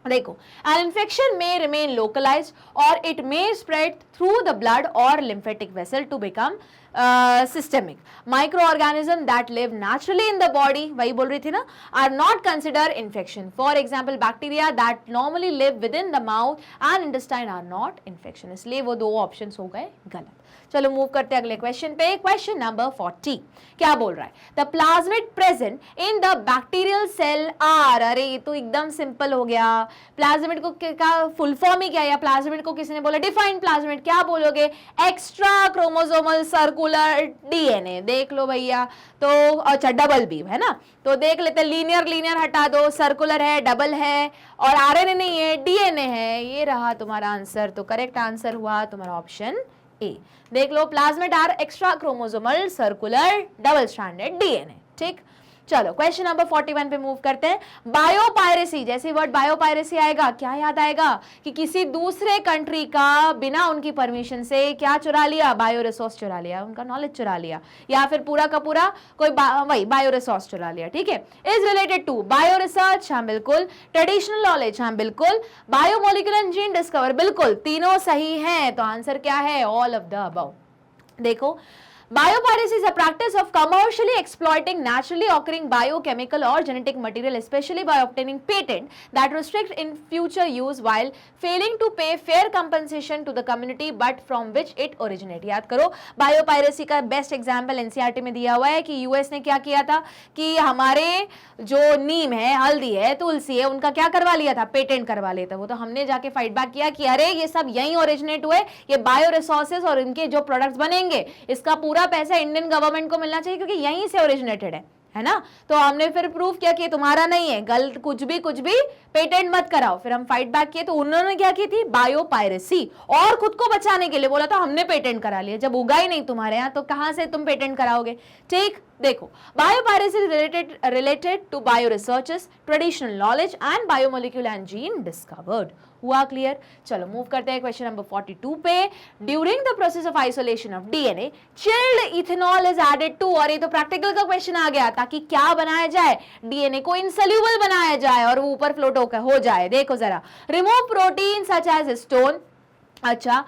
देखो, an infection may remain localized or it may spread through the blood or lymphatic vessel to become systemic. Microorganisms that live naturally in the body, वही बोल रही थी ना, are not considered infection. For example, bacteria that normally live within the mouth and intestine are not infection. इसलिए वो दो options हो गए गलत। चलो मूव करते हैं अगले क्वेश्चन पे। क्वेश्चन नंबर 40 क्या बोल रहा है? The plasmid present in the bacterial cell are, अरे ये तो एकदम सिंपल हो गया। प्लाज्मिड को का फुल फॉर्म ही क्या है? या प्लाज्मिड को किसी ने बोला डिफाइन प्लाज्मिड, क्या बोलोगे? Extra chromosomal circular DNA. देख लो भैया, तो अच्छा डबल बी है ना, तो देख लेते हैं। लीनियर हटा दो, सर्कुलर है, डबल है, और आरएनए नहीं है, डीएनए है। ये रहा तुम्हारा आंसर। तो करेक्ट आंसर हुआ तुम्हारा ऑप्शन ए। देख लो, plasmid are extra chromosomal circular double stranded DNA. ठीक, चलो क्वेश्चन नंबर 41 पे मूव करते हैं। बायोपायरेसी, जैसे वर्ड बायोपायरेसी आएगा क्या याद आएगा? कि किसी दूसरे कंट्री का बिना उनकी परमिशन से क्या चुरा लिया? बायो रिसोर्स चुरा लिया, उनका नॉलेज चुरा लिया, या फिर पूरा का पूरा कोई वही बायो रिसोर्स चुरा लिया। ठीक है, is related to bio research, हाँ बिल्कुल। ट्रेडिशनल नॉलेज, हाँ बिल्कुल। बायोमोलिकुलर जीन डिस्कवर, बिल्कुल, तीनों सही हैं। तो आंसर क्या है? All of the above. देखो, biopiracy is a practice of commercially exploiting naturally occurring biochemical or genetic material, especially by obtaining patent that restrict in future use while failing to pay fair compensation to the community but from which it originate। याद करो, biopiracy का best example NCERT में दिया हुआ है कि US ने क्या किया था कि हमारे जो नीम है, हल्दी है, तुलसी है, उनका क्या करवा लिया था? पेटेंट करवा लिया था। वो तो हमने जाके फाइट बैक किया कि अरे ये सब यहीं ओरिजिनेट हुए, ये बायो रिसोर्सेज और इनके जो प्रोडक्ट्स बनेंगे इसका पूरा पैसा इंडियन गवर्नमेंट को मिलना चाहिए, क्योंकि यहीं से ओरिजिनेटेड है ना। तो हमने फिर प्रूफ किया कि तुम्हारा नहीं है, गलत, कुछ भी पेटेंट मत कराओ। फिर हम फाइट बैक किए, तो उन्होंने क्या की थी? बायोपायरेसी, और खुद को बचाने के लिए बोला था हमने पेटेंट करा लिया। जब उगा ही नहीं तुम्हारे यहाँ, तो कहां से तुम पेटेंट कराओगे? ठीक, देखो, biopiracy related to bio researches, traditional knowledge and biomolecular and gene discovered. हुआ क्लियर? चलो मूव करते हैं क्वेश्चन नंबर 42 पे। During the process of isolation of DNA, chilled ethanol is added to, और ये तो प्रैक्टिकल का क्वेश्चन आ गया, ताकि क्या बनाया जाए? डीएनए को इनसोल्यूबल बनाया जाए और वो ऊपर फ्लोट हो जाए। देखो जरा, remove protein such as stone, अच्छा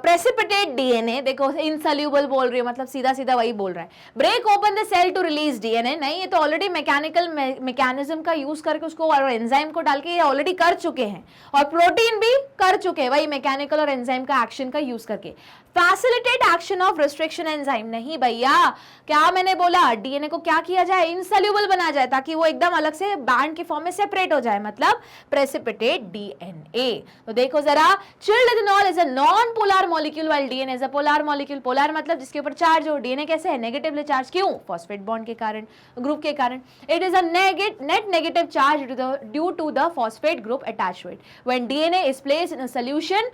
प्रेसिपिटेट डीएनए, देखो इनसल्यूबल बोल रही है, मतलब सीधा सीधा वही बोल रहा है। Break open the cell to release DNA, नहीं ये तो ऑलरेडी मैकेनिकल मैकेनिज्म का यूज करके उसको और एंजाइम को डाल के ये ऑलरेडी कर चुके हैं, और प्रोटीन भी कर चुके हैं वही मैकेनिकल और एंजाइम का एक्शन का यूज करके। Facilitate action of restriction enzyme, नहीं भैया, क्या मैंने बोला, डीएनए को क्या किया जाए, इनसल्यूबल बना जाए ताकि वो एकदम अलग से बैंड के फॉर्म में सेपरेट हो जाए, मतलब प्रेसिपिटेट डीएनए। तो देखो जरा, chilled ethanol is a non polar molecule while DNA is a polar molecule. Polar मतलब जिसके ऊपर चार्ज हो, डीएनए कैसे है, नेगेटिवली चार्ज, क्यों, फॉस्फेट बॉन्ड के कारण, ग्रुप के कारण। It is a net negative charge due to the phosphate group attached to it. When DNA is placed in a solution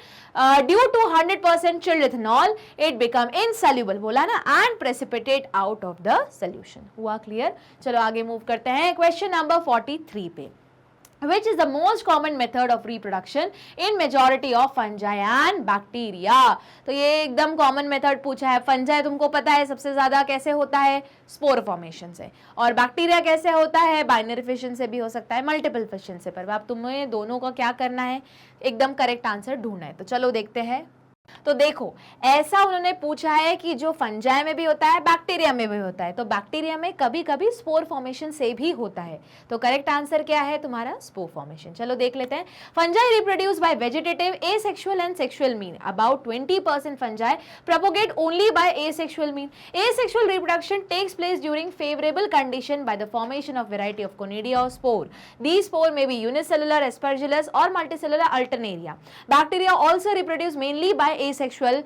due to 100% chilled ethanol, it become insoluble, बोला ना, and precipitate out of the solution. हुआ clear? चलो आगे move करते हैं question number 43 पे। Which is the most common method of reproduction in majority of fungi and bacteria? तो ये एकदम कॉमन मेथड पूछा है। फंजाई तुमको पता है सबसे ज्यादा कैसे होता है, स्पोर फॉर्मेशन से, और बैक्टीरिया कैसे होता है, बाइनरी फिशन से भी हो सकता है, मल्टीपल फिशन से। पर अब तुम्हें दोनों का क्या करना है, एकदम करेक्ट आंसर ढूंढना है। तो चलो देखते हैं। तो देखो, ऐसा उन्होंने पूछा है कि जो फंजाई में भी होता है, बैक्टीरिया में भी होता है, तो बैक्टीरिया में कभी कभी स्पोर फॉर्मेशन से भी होता है। तो करेक्ट आंसर क्या है तुम्हारा, स्पोर फॉर्मेशन। चलो देख लेते हैं। Fungi reproduce by vegetative, asexual and sexual mean. About 20% fungi propagate only by asexual mean. Asexual reproduction takes place during favorable condition by the formation of variety of conidia or spore. These spore may be unicellular, aspergillus or multicellular alternaria. Bacteria also reproduce mainly by asexual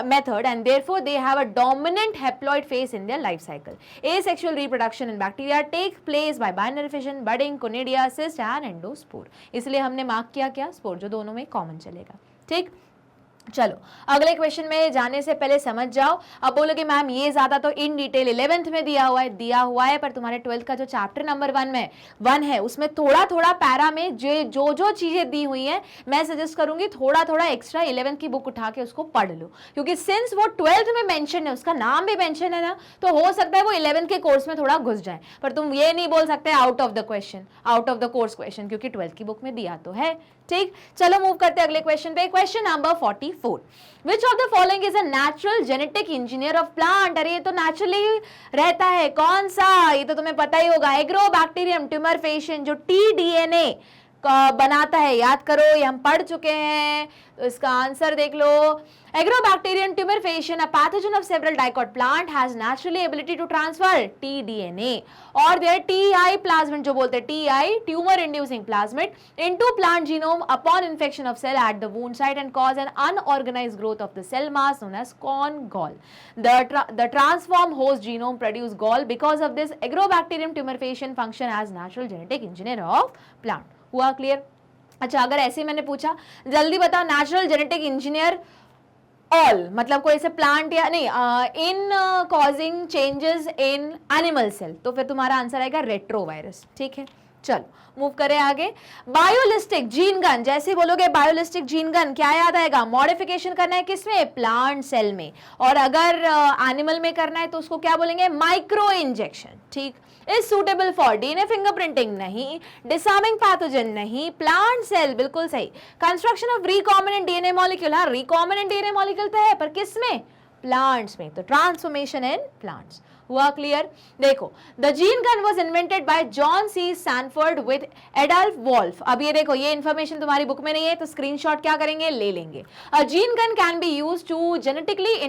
method, and therefore they have a dominant haploid phase in their life cycle. Asexual reproduction in bacteria takes place by binary fission, budding, conidia, cyst and endospore. इसलिए हमने mark किया क्या, spore, जो दोनों में common चलेगा। ठीक, चलो अगले क्वेश्चन में जाने से पहले समझ जाओ। अब बोलोगे मैम ये ज्यादा तो इन डिटेल 11th में दिया हुआ है, पर तुम्हारे 12th का जो चैप्टर नंबर 1 है उसमें थोड़ा थोड़ा पैरा में जो चीजें दी हुई है, मैं सजेस्ट करूंगी थोड़ा थोड़ा एक्स्ट्रा 11th की बुक उठा के उसको पढ़ लो, क्योंकि सिंस वो 12th में मेंशन है, उसका नाम भी मेंशन है ना, तो हो सकता है वो 11th के कोर्स में थोड़ा घुस जाए। पर तुम ये नहीं बोल सकते out of the course question, क्योंकि 12th की बुक में दिया तो है। ठीक, चलो मूव करते हैं अगले क्वेश्चन पे। Question number 44, which of the following is a natural genetic engineer of plant? अरे ये तो नेचुरली रहता है, कौन सा, ये तो तुम्हें पता ही होगा, एग्रोबैक्टीरियम ट्यूमरफेशियन, जो टीडीएनए बनाता है, याद करो ये हम पढ़ चुके हैं। तो इसका आंसर देख लो, Agrobacterium tumefaciens, a pathogen of several dicot plant, has naturally ability to transfer tDNA और their TI plasmid, जो बोलते हैं TI, tumor inducing plasmid, into plant genome upon infection of cell at the wound site and cause an unorganized growth of the cell mass known as corn gall. The transformed host genome produce gall. Because of this, Agrobacterium tumefaciens function as natural genetic engineer of plant. हुआ clear? अच्छा, अगर ऐसे मैंने पूछा जल्दी बताओ, natural genetic engineer all मतलब कोई से प्लांट या नहीं, in causing changes in animal cell, तो फिर तुम्हारा आंसर आएगा रेट्रोवायरस। ठीक है, चलो मूव करें आगे। बायोलिस्टिक जीन गन, जैसे बोलोगे बायोलिस्टिक जीन गन, क्या याद आएगा, मॉडिफिकेशन करना है किसमें, प्लांट सेल में, और अगर एनिमल में करना है तो उसको क्या बोलेंगे, माइक्रो इंजेक्शन। ठीक, is suitable for DNA fingerprinting, नहीं, डिसआर्मिंग पैथोजन, नहीं, प्लांट सेल, बिल्कुल सही, construction of recombinant DNA molecule, हाँ रिकॉम्बिनेंट डीएनए मॉलिक्यूल तो है, पर किसमें, प्लांट्स में, तो ट्रांसफॉर्मेशन इन प्लांट्स। हुआ क्लियर? देखो, the gene gun was invented by John C Sanford with Adolf Wolf. अब ये देखो, ये इन्फॉर्मेशन तुम्हारी बुक में नहीं है, तो स्क्रीनशॉट क्या करेंगे, ले लेंगे। A gene gun can be used to genetically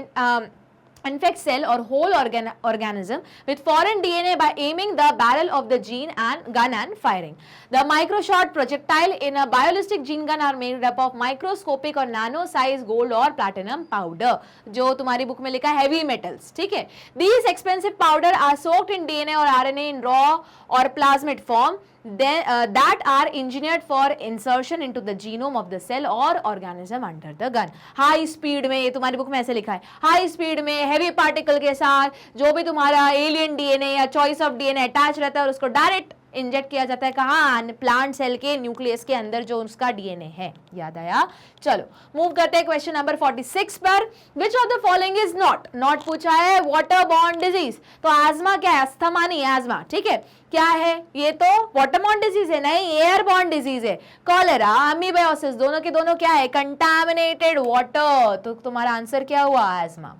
infect cell or whole organism with foreign DNA by aiming the barrel of the gene and gun and firing. The microshot projectile in a biolistic gene gun are made up of microscopic or nano size gold or platinum powder, जो तुम्हारी book में लिखा है heavy metals। ठीक है, these expensive powder are soaked in DNA or RNA in raw or plasmid form that are engineered for insertion into the genome of the cell or organism under the gun. High speed में, ये तुम्हारी book में ऐसे लिखा है, high speed में heavy particle के साथ जो भी तुम्हारा एलियन डीएनए या चॉइस ऑफ डीएनए अटैच रहता है और उसको डायरेक्ट इंजेक्ट किया जाता है कहाँ, प्लांट सेल के न्यूक्लियस के अंदर जो उसका डीएनए है। याद आया? चलो मूव करते हैं क्वेश्चन नंबर 46 पर। विच of the following is not पूछा है वाटर बॉर्न डिजीज। तो आजमा क्या है? अस्थमा नहीं, आजमा, ठीक है। क्या है ये? तो वाटर बॉर्न डिजीज है, नहीं एयर बॉर्न डिजीज है। कॉलेरा, अमीबायोसिस, दोनों के दोनों क्या है? Contaminated water. तो तुम्हारा आंसर क्या हुआ? आजमा।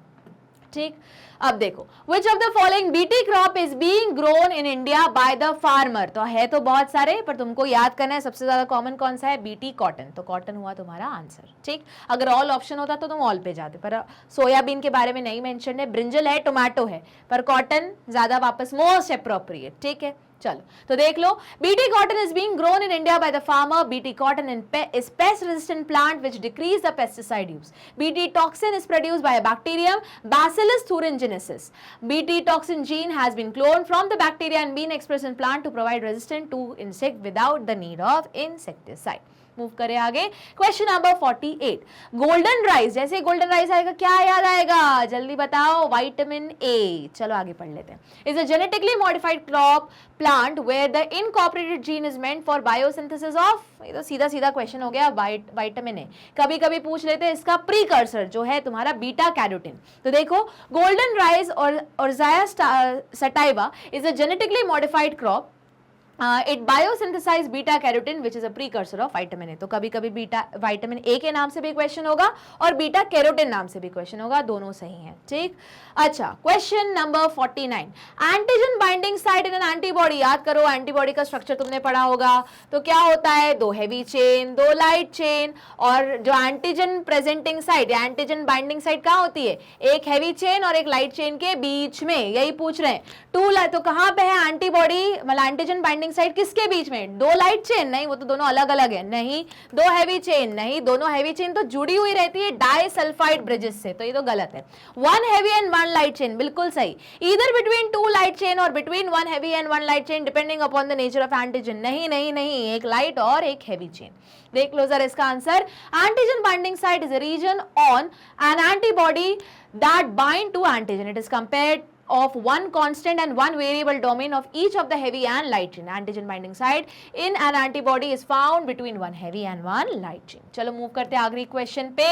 ठीक, अब देखो विच of the following BT crop is being grown in India by the farmer. तो है तो बहुत सारे, पर तुमको याद करना है सबसे ज्यादा कॉमन कौन सा है? BT cotton. तो कॉटन हुआ तुम्हारा आंसर। ठीक, अगर ऑल ऑप्शन होता तो तुम ऑल पे जाते, पर सोयाबीन के बारे में नहीं मेंशन है, ब्रिंजल है, टोमेटो है, पर कॉटन ज्यादा वापस मोस्ट अप्रोप्रिएट। ठीक है, चलो तो देख लो। Bt cotton is being grown in India by the farmer. Bt cotton is pest resistant plant which decrease the pesticide use. BT toxin is produced by a bacterium Bacillus thuringiensis. BT toxin gene has been cloned from the bacteria and been expressed in plant to provide resistance to insect without the need of insecticide. Move करें आगे। Question number 48। Golden rice, जैसे golden rice आएगा क्या याद आएगा? जल्दी बताओ। Vitamin A. चलो आगे पढ़ लेते हैं। Is a genetically modified crop plant where the incorporated gene is meant for biosynthesis of, ये तो सीधा सीधा क्वेश्चन हो गया, विटामिन ए। कभी कभी पूछ लेते हैं इसका प्रीकर्सर जो है तुम्हारा बीटा कैरोटीन। तो देखो golden rice or Oryza sativa is a genetically modified crop. It biosynthesize beta carotene which is a precursor of vitamin A. तो कभी कभी बीटा विटामिन ए के नाम से भी क्वेश्चन होगा और बीटा कैरोटीन नाम से भी क्वेश्चन होगा, दोनों सही हैं। ठीक, अच्छा question number 49। Antigen binding site in an antibody. याद करो एंटीबॉडी का स्ट्रक्चर तुमने पढ़ा होगा। तो क्या होता है? 2 हैवी चेन, 2 लाइट चेन, और जो एंटीजन प्रेजेंटिंग साइट या एंटीजन बाइंडिंग साइट कहाँ होती है? एक हैवी चेन और एक लाइट चेन के बीच में, यही पूछ रहे हैं। 2 लाइट, तो कहाँ पे है एंटीबॉडी मतलब एंटीजन बाइंडिंग साइड किसके बीच में? 2 लाइट चेन नहीं, वो तो दोनों अलग अलग है। नहीं, 2 हैवी चेन नहीं, दोनों हैवी चेन तो जुड़ी हुई रहती है डाइसल्फाइड ब्रिजेस से, तो ये तो गलत है। 1 हैवी एंड 1 लाइट चेन, बिल्कुल सही। ईदर बिटवीन 2 लाइट चेन और between 1 heavy and 1 light chain depending upon the nature of antigen. नहीं नहीं नहीं, एक लाइट और एक हैवी चेन। देख लो जरा इसका answer. Antigen binding site is a region on an antibody that bind to antigen. It is compared of one constant and one variable domain of each of the heavy and light chain. Antigen binding site in an antibody is found between one heavy and one light chain. चलो move करते हैं आखिरी question पे,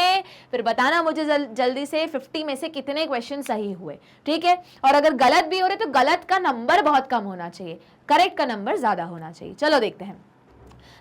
फिर बताना मुझे जल्दी से 50 में से कितने क्वेश्चन सही हुए। ठीक है, और अगर गलत भी हो रहे तो गलत का नंबर बहुत कम होना चाहिए, करेक्ट का नंबर ज्यादा होना चाहिए। चलो देखते हैं।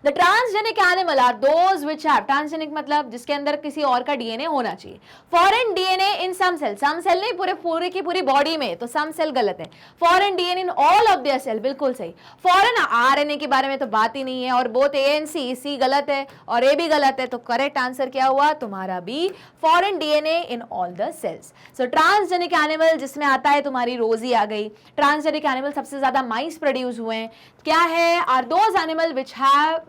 The transgenic animal are those which have, transgenic मतलब जिसके अंदर किसी और का डीएनए होना चाहिए। Foreign DNA in some cell, some cell नहीं पूरे की पूरी बॉडी में, तो some cell गलत है। Foreign DNA in all of their cell, बिल्कुल सही। Foreign RNA के बारे में तो बात ही नहीं है, और both A and C गलत है और A भी गलत है, तो करेक्ट आंसर क्या हुआ तुम्हारा? B, Foreign DNA in all the cells. So transgenic animal जिसमें आता है तुम्हारी रोजी आ गई। Transgenic animal सबसे ज्यादा माइस प्रोड्यूस हुए हैं। क्या है? Are those animal which have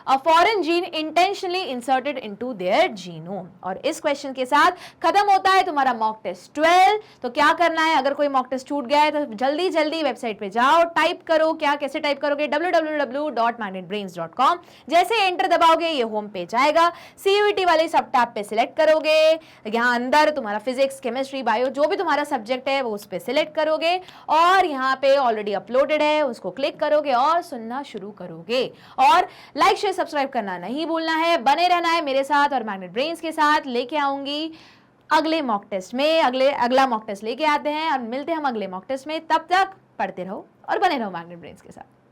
a foreign gene intentionally inserted into their genome. और इस क्वेश्चन के साथ खत्म होता है तुम्हारा मॉक टेस्ट 12। तो क्या करना है, अगर कोई मॉक टेस्ट छूट गया है तो जल्दी जल्दी वेबसाइट पे जाओ, टाइप करो। क्या कैसे टाइप करोगे? www.magnetbrains.com। जैसे एंटर दबाओगे ये होम पेज आएगा, CUET वाले सब टैब पे सिलेक्ट करोगे, यहाँ अंदर तुम्हारा फिजिक्स, केमिस्ट्री, बायो जो भी तुम्हारा सब्जेक्ट है वो उस पर सिलेक्ट करोगे, और यहाँ पे ऑलरेडी अपलोडेड है उसको क्लिक करोगे और सुनना शुरू करोगे। और लाइक शेयर सब्सक्राइब करना नहीं भूलना है, बने रहना है मेरे साथ और मैग्नेट ब्रेन्स के साथ। लेके आऊंगी अगले मॉक टेस्ट में, अगला मॉक टेस्ट लेके आते हैं और मिलते हैं हम अगले मॉक टेस्ट में। तब तक पढ़ते रहो और बने रहो मैग्नेट ब्रेन्स के साथ।